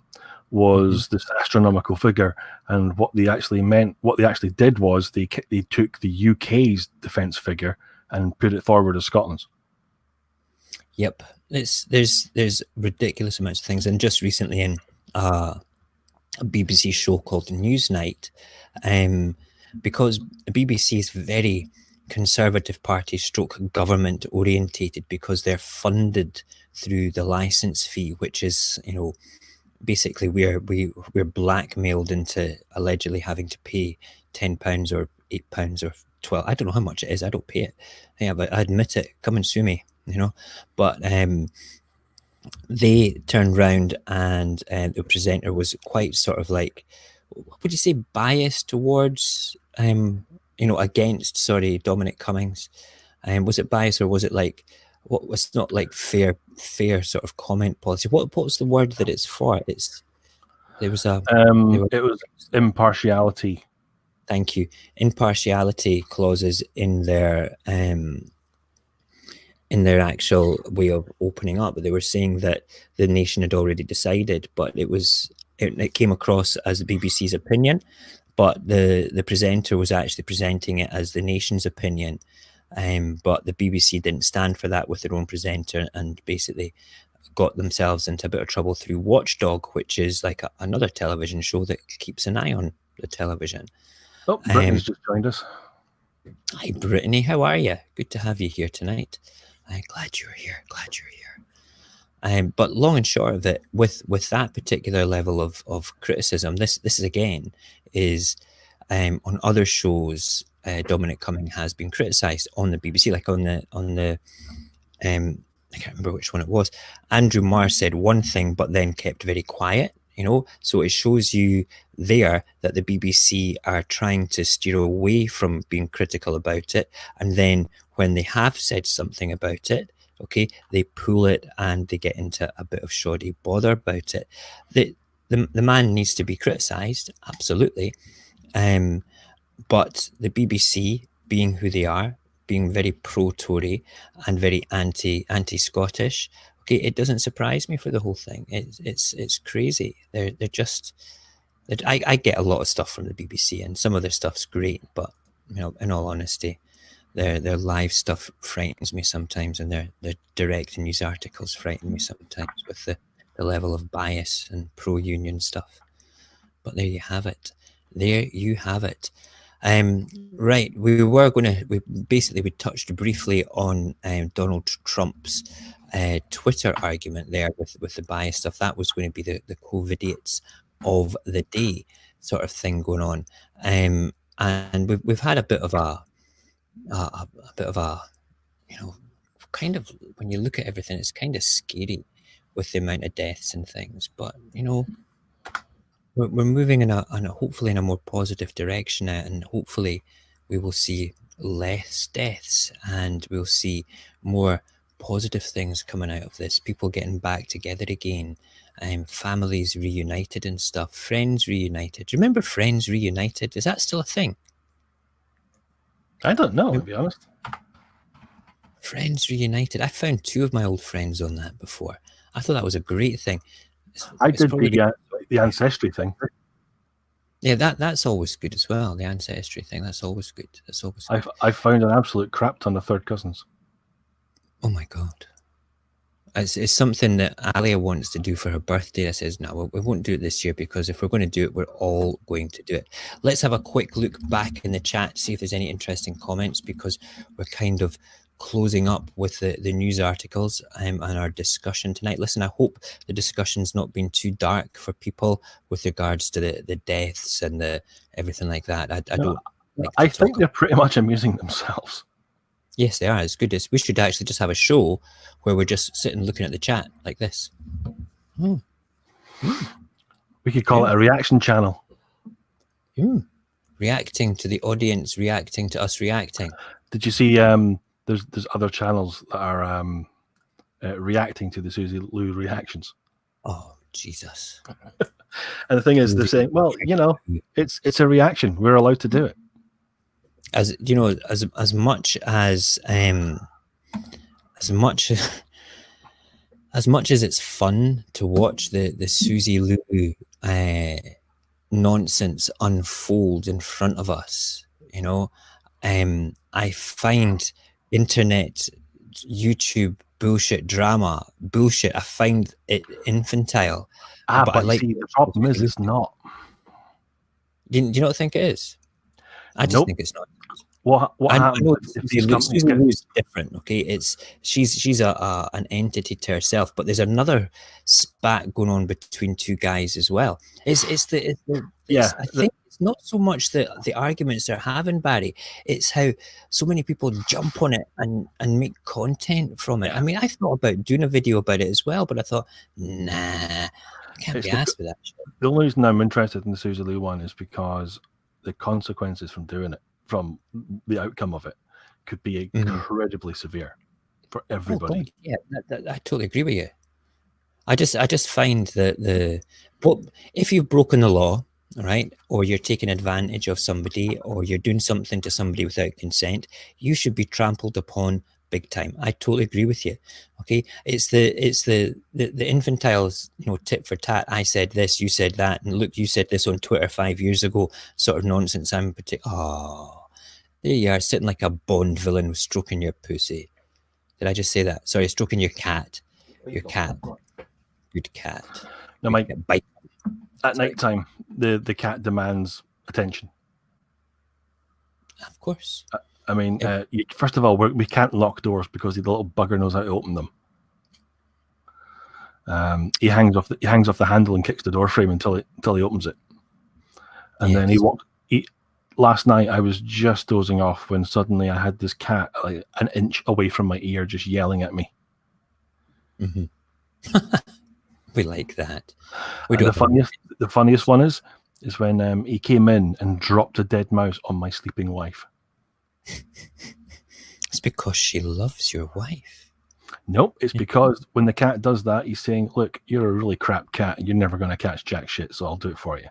was this astronomical figure, and what they actually did was they took the UK's defence figure and put it forward as Scotland's. Yep, there's ridiculous amounts of things, and just recently in a BBC show called Newsnight, because the BBC is very Conservative Party stroke government orientated, because they're funded through the license fee, which is, you know, basically we're blackmailed into allegedly having to pay £10 or £8 or 12. I don't know how much it is. I don't pay it. Yeah, but I admit it. Come and sue me, you know. But they turned round and the presenter was quite sort of like, what would you say, biased towards, you know, against, sorry, Dominic Cummings. Was it biased, or was it like, what was not like fair sort of comment policy? What was the word that it's for? It was impartiality. Thank you. Impartiality clauses in their actual way of opening up. They were saying that the nation had already decided, but it came across as the BBC's opinion, but the presenter was actually presenting it as the nation's opinion. But the BBC didn't stand for that with their own presenter, and basically got themselves into a bit of trouble through Watchdog, which is like another television show that keeps an eye on the television. Oh, Brittany's just joined us. Hi, Brittany. How are you? Good to have you here tonight. I'm glad you're here. But long and short of it, with that particular level of criticism, this is again is on other shows. Dominic Cummings has been criticised on the BBC, like on the I can't remember which one it was. Andrew Marr said one thing, but then kept very quiet. You know, so it shows you there that the BBC are trying to steer away from being critical about it, and then when they have said something about it, okay, they pull it and they get into a bit of shoddy bother about it. The man needs to be criticised, absolutely, but the BBC, being who they are, being very pro-Tory and very anti-Scottish, okay, it doesn't surprise me for the whole thing. It's crazy. They're just. I get a lot of stuff from the BBC, and some of their stuff's great, but you know, in all honesty, their live stuff frightens me sometimes, and their direct news articles frighten me sometimes with the level of bias and pro-union stuff. But there you have it. Right, we touched briefly on Donald Trump's Twitter argument there with the bias stuff. That was going to be the COVIDiots of the day sort of thing going on, and we've had a bit of a you know, kind of, when you look at everything, it's kind of scary with the amount of deaths and things. But you know, we're moving in a hopefully in a more positive direction now, and hopefully we will see less deaths and we'll see more positive things coming out of this. People getting back together again, families reunited and stuff. Friends reunited. Do you remember Friends Reunited? Is that still a thing? I don't know, to be honest. Friends Reunited. I found 2 of my old friends on that before. I thought that was a great thing. I did the ancestry thing. Yeah, that's always good as well. The ancestry thing, that's always good. That's always good. I found an absolute crap ton of third cousins. Oh my God. It's something that Alia wants to do for her birthday. I says, no, we won't do it this year, because if we're going to do it, we're all going to do it. Let's have a quick look back in the chat, see if there's any interesting comments, because we're kind of closing up with the news articles and our discussion tonight. Listen, I hope the discussion's not been too dark for people with regards to the deaths and the everything like that. I think they're pretty much amusing themselves. Yes, they are. It's good. We should actually just have a show where we're just sitting looking at the chat like this. We could call it a reaction channel. Reacting to the audience, reacting to us reacting. Did you see there's other channels that are reacting to the Susie Lou reactions? Oh, Jesus. And the thing is, they're saying, well, you know, it's a reaction. We're allowed to do it. As you know, as much as it's fun to watch the Susie Lou nonsense unfold in front of us, you know, I find internet, YouTube bullshit, drama bullshit. I find it infantile. But I like, see, the problem is it's not. Do you not think it is? I just think it's not. What happens? I know Susie Lou is different. Okay, she's an entity to herself, but there's another spat going on between 2 guys as well. I think it's not so much the arguments they're having, Barry. It's how so many people jump on it and make content from it. I mean, I thought about doing a video about it as well, but I thought, nah, I can't be asked for that shit. The only reason I'm interested in the Susie Lou one is because the consequences from doing it, from the outcome of it, could be incredibly severe for everybody. Oh, yeah, I totally agree with you. I just find that if you've broken the law, right, or you're taking advantage of somebody, or you're doing something to somebody without consent, you should be trampled upon big time. I totally agree with you. Okay, it's the infantiles, you know, tit for tat. I said this, you said that, and look, you said this on Twitter 5 years ago, sort of nonsense. I'm there you are, sitting like a Bond villain stroking your pussy. Did I just say that? Sorry, stroking your cat. Your cat. Good cat. No, Mike. At night time, the cat demands attention. Of course. I mean, first of all, we can't lock doors because the little bugger knows how to open them. He hangs off the handle and kicks the door frame until he opens it, and then he walks. Last night I was just dozing off when suddenly I had this cat like an inch away from my ear, just yelling at me. We like that. The funniest one is when he came in and dropped a dead mouse on my sleeping wife. It's because she loves your wife. Nope, it's because when the cat does that, he's saying, look, you're a really crap cat and you're never going to catch jack shit, so I'll do it for you.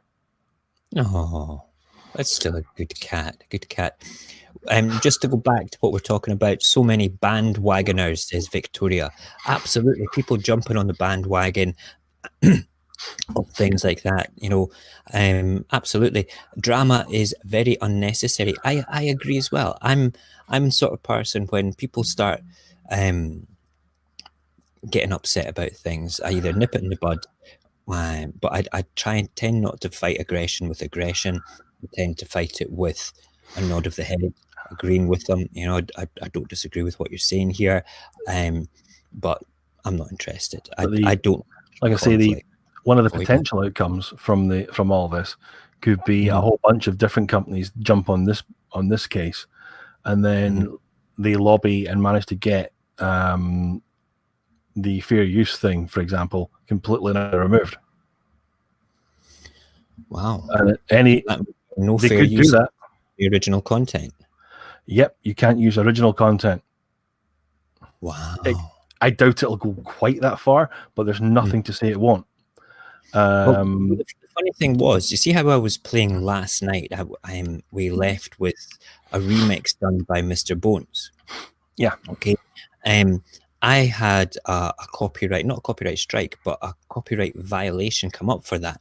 Oh, that's still a good cat. Good cat. Just to go back to what we're talking about, so many bandwagoners, says Victoria. Absolutely, people jumping on the bandwagon of things like that, you know. Absolutely, drama is very unnecessary. I agree as well. I'm sort of person when people start getting upset about things, I either nip it in the bud, but I try and tend not to fight aggression with aggression. I tend to fight it with a nod of the head, agreeing with them. You know, I don't disagree with what you're saying here, but I'm not interested. I don't. Like I say, one of the potential outcomes from all this could be a whole bunch of different companies jump on this case, and then they lobby and manage to get the fair use thing, for example, completely removed. Wow! And no they fair could use do that. The original content. Yep, you can't use original content. Wow! I doubt it'll go quite that far, but there's nothing to say it won't. Well, the funny thing was, you see how I was playing last night? We left with a remix done by Mr. Bones. Yeah. Okay. I had a copyright, not a copyright strike, but a copyright violation come up for that,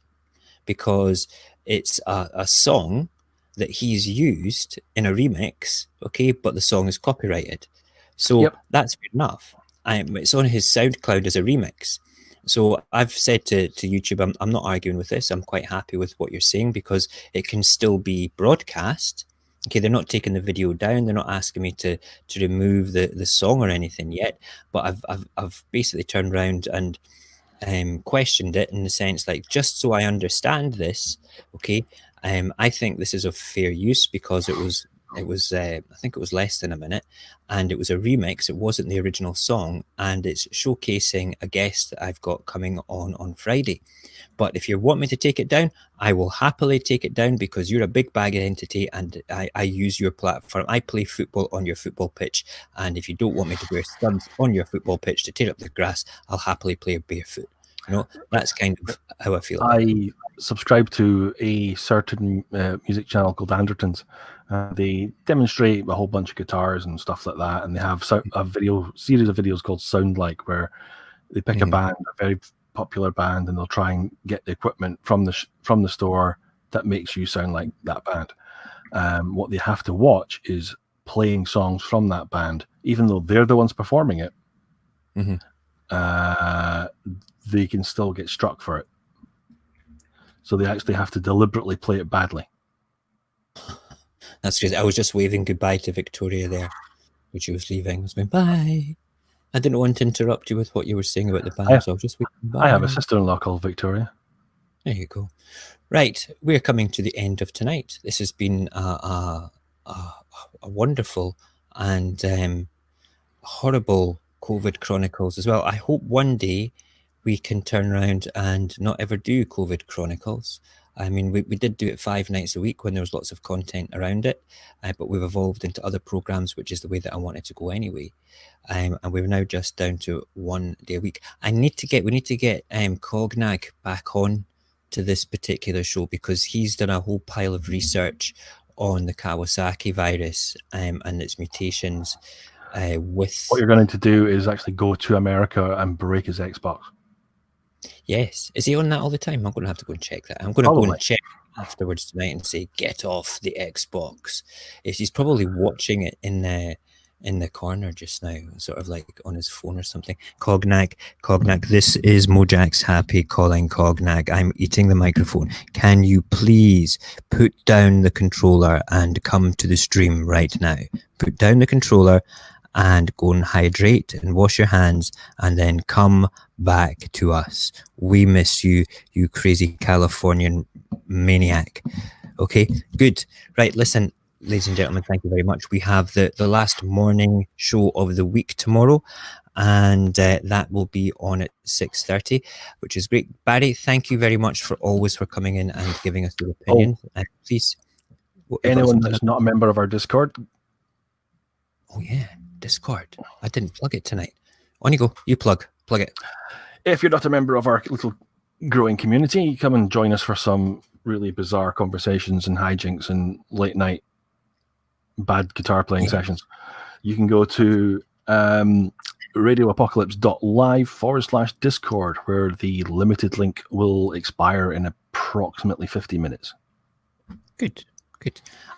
because it's a song that he's used in a remix, okay, but the song is copyrighted. So that's fair enough. It's on his SoundCloud as a remix. So I've said to YouTube, I'm not arguing with this. I'm quite happy with what you're saying, because it can still be broadcast. Okay, they're not taking the video down. They're not asking me to remove the song or anything yet. But I've basically turned around and questioned it in the sense, like, just so I understand this, okay, I think this is of fair use, because it was I think it was less than a minute, and it was a remix. It wasn't the original song, and it's showcasing a guest that I've got coming on Friday. But if you want me to take it down, I will happily take it down, because you're a big bag of entity, and I use your platform. I play football on your football pitch, and if you don't want me to wear studs on your football pitch to tear up the grass, I'll happily play barefoot. You know, that's kind of how I feel about it. Subscribe to a certain music channel called Andertons. They demonstrate a whole bunch of guitars and stuff like that, and they have a series of videos called Sound Like, where they pick a band, a very popular band, and they'll try and get the equipment from the store that makes you sound like that band. What they have to watch is playing songs from that band, even though they're the ones performing it. They can still get struck for it. So they actually have to deliberately play it badly. That's because I was just waving goodbye to Victoria there, when she was leaving. I was going, bye. I didn't want to interrupt you with what you were saying about the band, so I was just waving bye. I have a sister-in-law called Victoria. There you go. Right, we're coming to the end of tonight. This has been a wonderful and horrible COVID Chronicles as well. I hope one day we can turn around and not ever do COVID Chronicles. I mean, we did do it 5 nights a week when there was lots of content around it, but we've evolved into other programs, which is the way that I wanted to go anyway. And we're now just down to 1 day a week. We need to get Cognag back on to this particular show, because he's done a whole pile of research on the Kawasaki virus and its mutations. With what you're going to do is actually go to America and break his Xbox. Yes. Is he on that all the time? I'm going to have to go and check that. I'm going to go and check afterwards tonight and say, get off the Xbox. He's probably watching it in the corner just now, sort of like on his phone or something. Cognag, this is Mojax Happy calling Cognag. I'm eating the microphone. Can you please put down the controller and come to the stream right now? Put down the controller and go and hydrate and wash your hands, and then come back to us. We miss you, you crazy Californian maniac. Okay, good. Right, listen, ladies and gentlemen, thank you very much. We have the last morning show of the week tomorrow, and that will be on at 6:30, which is great. Barry, thank you very much for coming in and giving us your opinion. And please, anyone that's not a member of our Discord. Oh yeah, Discord. I didn't plug it tonight. On you go. You plug it. If you're not a member of our little growing community, come and join us for some really bizarre conversations and hijinks and late night bad guitar playing sessions. You can go to radioapocalypse.live/Discord, where the limited link will expire in approximately 50 minutes. Good.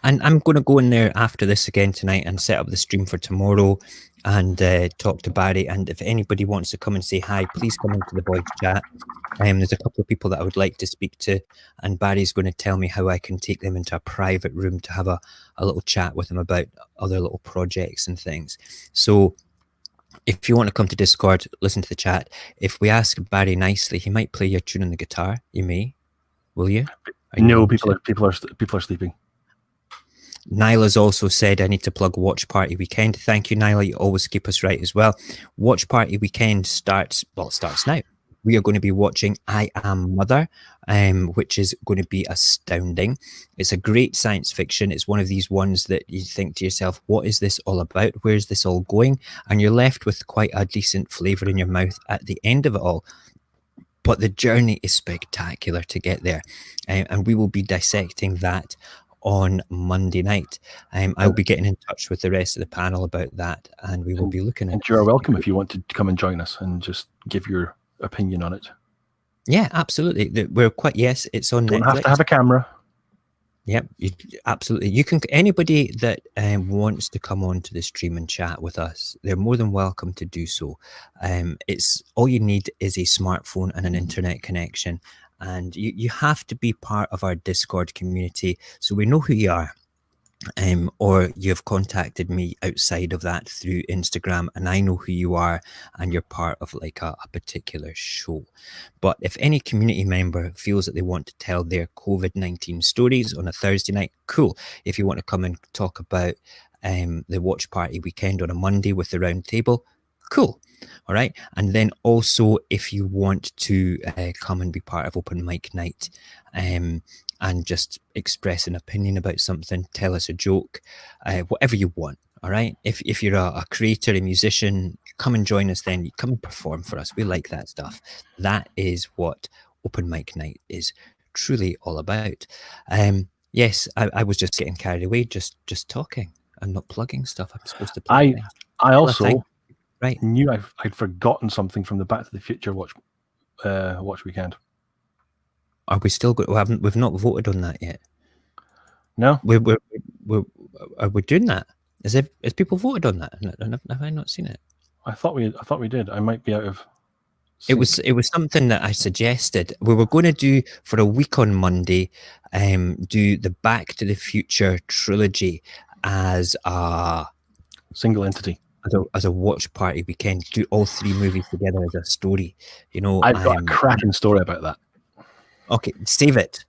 And I'm going to go in there after this again tonight and set up the stream for tomorrow and talk to Barry. And if anybody wants to come and say hi, please come into the voice chat. There's a couple of people that I would like to speak to, and Barry's going to tell me how I can take them into a private room to have a little chat with them about other little projects and things. So if you want to come to Discord, listen to the chat. If we ask Barry nicely, he might play your tune on the guitar. You may. Will you? No, people are sleeping. Nyla's also said I need to plug Watch Party Weekend. Thank you, Nyla. You always keep us right as well. Watch Party Weekend starts now. we are going to be watching I Am Mother, which is going to be astounding. It's a great science fiction. It's one of these ones that you think to yourself, what is this all about? Where's this all going? And you're left with quite a decent flavour in your mouth at the end of it all. But the journey is spectacular to get there. And we will be dissecting that on Monday night. I'll be getting in touch with the rest of the panel about that, and we will be looking at. And you're welcome if you want to come and join us and just give your opinion on it. Yeah, absolutely. We're quite, yes, it's on Don't Netflix. have to have a camera. Yep, absolutely. You can, anybody that wants to come on to the stream and chat with us, they're more than welcome to do so. It's all you need is a smartphone and an internet connection, and you have to be part of our Discord community, so we know who you are. Or you've contacted me outside of that through Instagram, and I know who you are, and you're part of like a particular show. But if any community member feels that they want to tell their COVID-19 stories on a Thursday night, cool. If you want to come and talk about the watch party weekend on a Monday with the round table, cool. All right. And then also, if you want to come and be part of open mic night, and just express an opinion about something, tell us a joke, whatever you want. All right. If you're a creator, a musician, come and join us then. Come and perform for us. We like that stuff. That is what open mic night is truly all about. Yes, I was just getting carried away, just talking. I'm not plugging stuff. I'm supposed to plug things. I also right. knew I'd forgotten something from the Back to the Future watch weekend. Are we still good? We've not voted on that yet. No, are we doing that? Has people voted on that? Have I not seen it? I thought we did. I might be out of sync. It was something that I suggested. We were going to do for a week on Monday, do the Back to the Future trilogy as a single entity. As a watch party weekend, do all three movies together as a story. You know, I've got a cracking story about that. Okay, save it,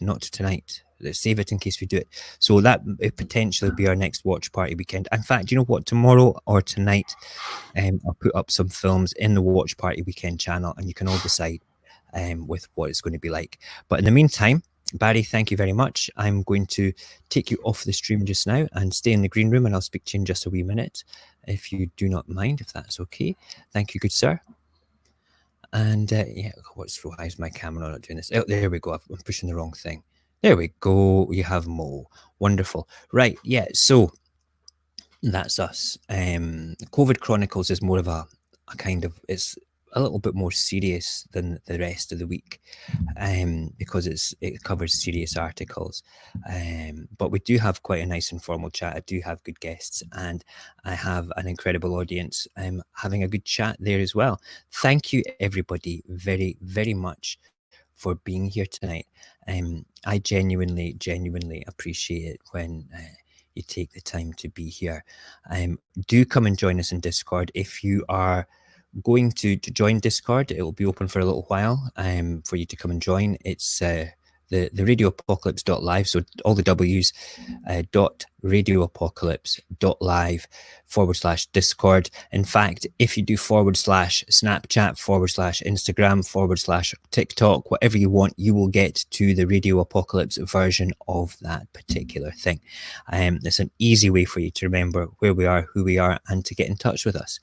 not tonight. Save it in case we do it. So that it potentially be our next watch party weekend. In fact, you know what? Tomorrow or tonight, I'll put up some films in the watch party weekend channel, and you can all decide with what it's going to be like. But in the meantime, Barry, thank you very much. I'm going to take you off the stream just now and stay in the green room, and I'll speak to you in just a wee minute, if you do not mind, if that's okay. Thank you, good sir. And yeah, why is my camera not doing this? Oh, there we go. I'm pushing the wrong thing. There we go. You have Mo. Wonderful. Right. Yeah. So that's us. COVID Chronicles is more of a kind of, it's a little bit more serious than the rest of the week, because it covers serious articles. But we do have quite a nice informal chat. I do have good guests, and I have an incredible audience having a good chat there as well. Thank you, everybody, very, very much for being here tonight. I genuinely appreciate it when you take the time to be here. Do come and join us in Discord. If you are going to join Discord, it will be open for a little while for you to come and join. It's the radioapocalypse.live, so all the W's, radioapocalypse.live/Discord. In fact, if you do /Snapchat, /Instagram, /TikTok, whatever you want, you will get to the Radio Apocalypse version of that particular thing. It's an easy way for you to remember where we are, who we are, and to get in touch with us.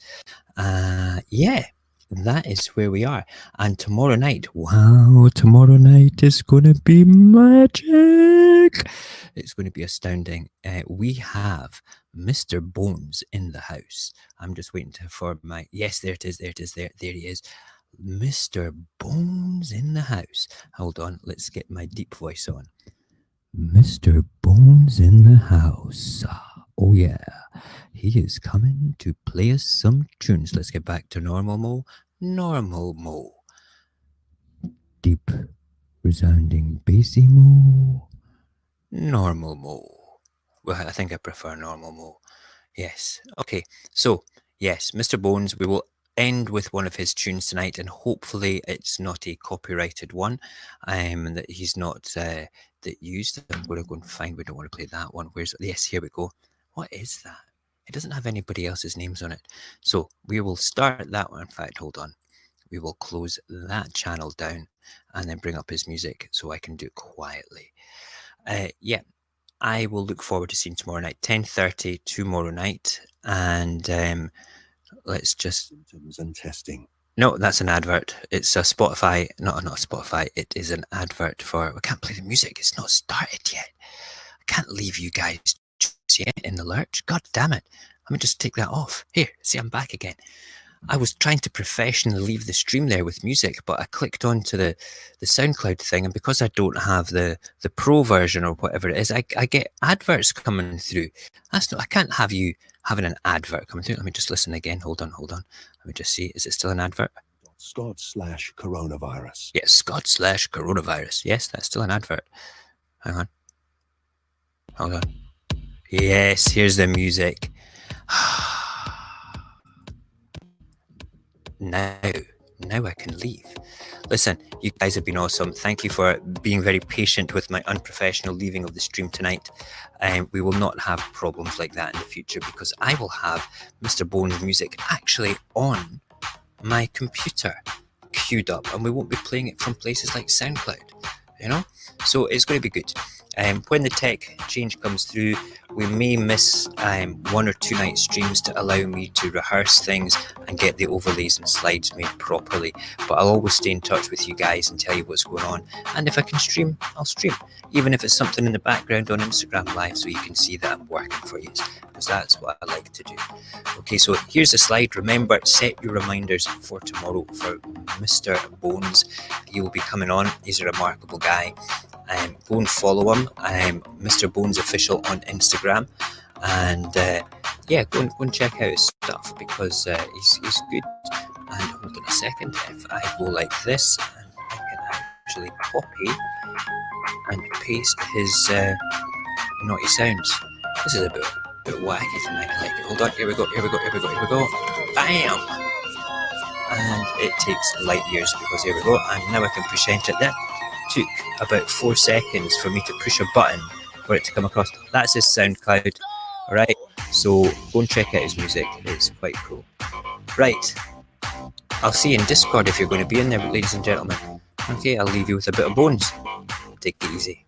Yeah, that is where we are. And tomorrow night, wow, tomorrow night is going to be magic. It's going to be astounding. We have Mr. Bones in the house. I'm just waiting for my, yes, there it is, there he is. Mr. Bones in the house. Hold on, let's get my deep voice on. Mr. Bones in the house. Oh yeah, he is coming to play us some tunes. Let's get back to normal Mo. Normal Mo. Deep, resounding bassy Mo. Normal Mo. Well, I think I prefer normal Mo. Yes. Okay. So, yes, Mr. Bones, we will end with one of his tunes tonight, and hopefully it's not a copyrighted one, and that he's not that used. I'm going to go and find, we don't want to play that one. Yes, here we go. What is that? It doesn't have anybody else's names on it. So we will start that one. In fact, hold on. we will close that channel down and then bring up his music so I can do it quietly. Yeah, I will look forward to seeing tomorrow night, 10:30 tomorrow night. And let's just... Symptoms and testing. No, that's an advert. It's a Spotify, not Spotify. It is an advert for... I can't play the music. It's not started yet. I can't leave you guys just yet in the lurch. God damn it. Let me just take that off. Here, see, I'm back again. I was trying to professionally leave the stream there with music, but I clicked onto the SoundCloud thing, and because I don't have the pro version or whatever it is, I get adverts coming through. That's not... I can't have you having an advert coming through. Let me just listen again. Hold on. Let me just see. Is it still an advert? Scott/coronavirus. Yes, Scott/coronavirus. Yes, that's still an advert. Hang on. Hold on. Yes, here's the music. Now I can leave. Listen, you guys have been awesome. Thank you for being very patient with my unprofessional leaving of the stream tonight. We will not have problems like that in the future, because I will have Mr. Bones' music actually on my computer queued up, and we won't be playing it from places like SoundCloud, you know? So it's going to be good. When the tech change comes through, we may miss 1 or 2 night streams to allow me to rehearse things and get the overlays and slides made properly. But I'll always stay in touch with you guys and tell you what's going on. And if I can stream, I'll stream. Even if it's something in the background on Instagram Live, so you can see that I'm working for you, because that's what I like to do. Okay, so here's the slide. Remember, set your reminders for tomorrow for Mr. Bones. He will be coming on. He's a remarkable guy. Go and follow him, Mr. Bones Official on Instagram, and yeah, go and check out his stuff, because he's good. And hold on a second, if I go like this, and I can actually copy and paste his naughty sounds. This is a bit wacky tonight. I like it. Hold on, here we go. Bam! And it takes light years, because here we go, and now I can present it there. Took about 4 seconds for me to push a button for it to come across. That's his SoundCloud. Alright, so go and check out his music. It's quite cool. Right, I'll see you in Discord if you're going to be in there, ladies and gentlemen. Okay, I'll leave you with a bit of Bones. Take it easy.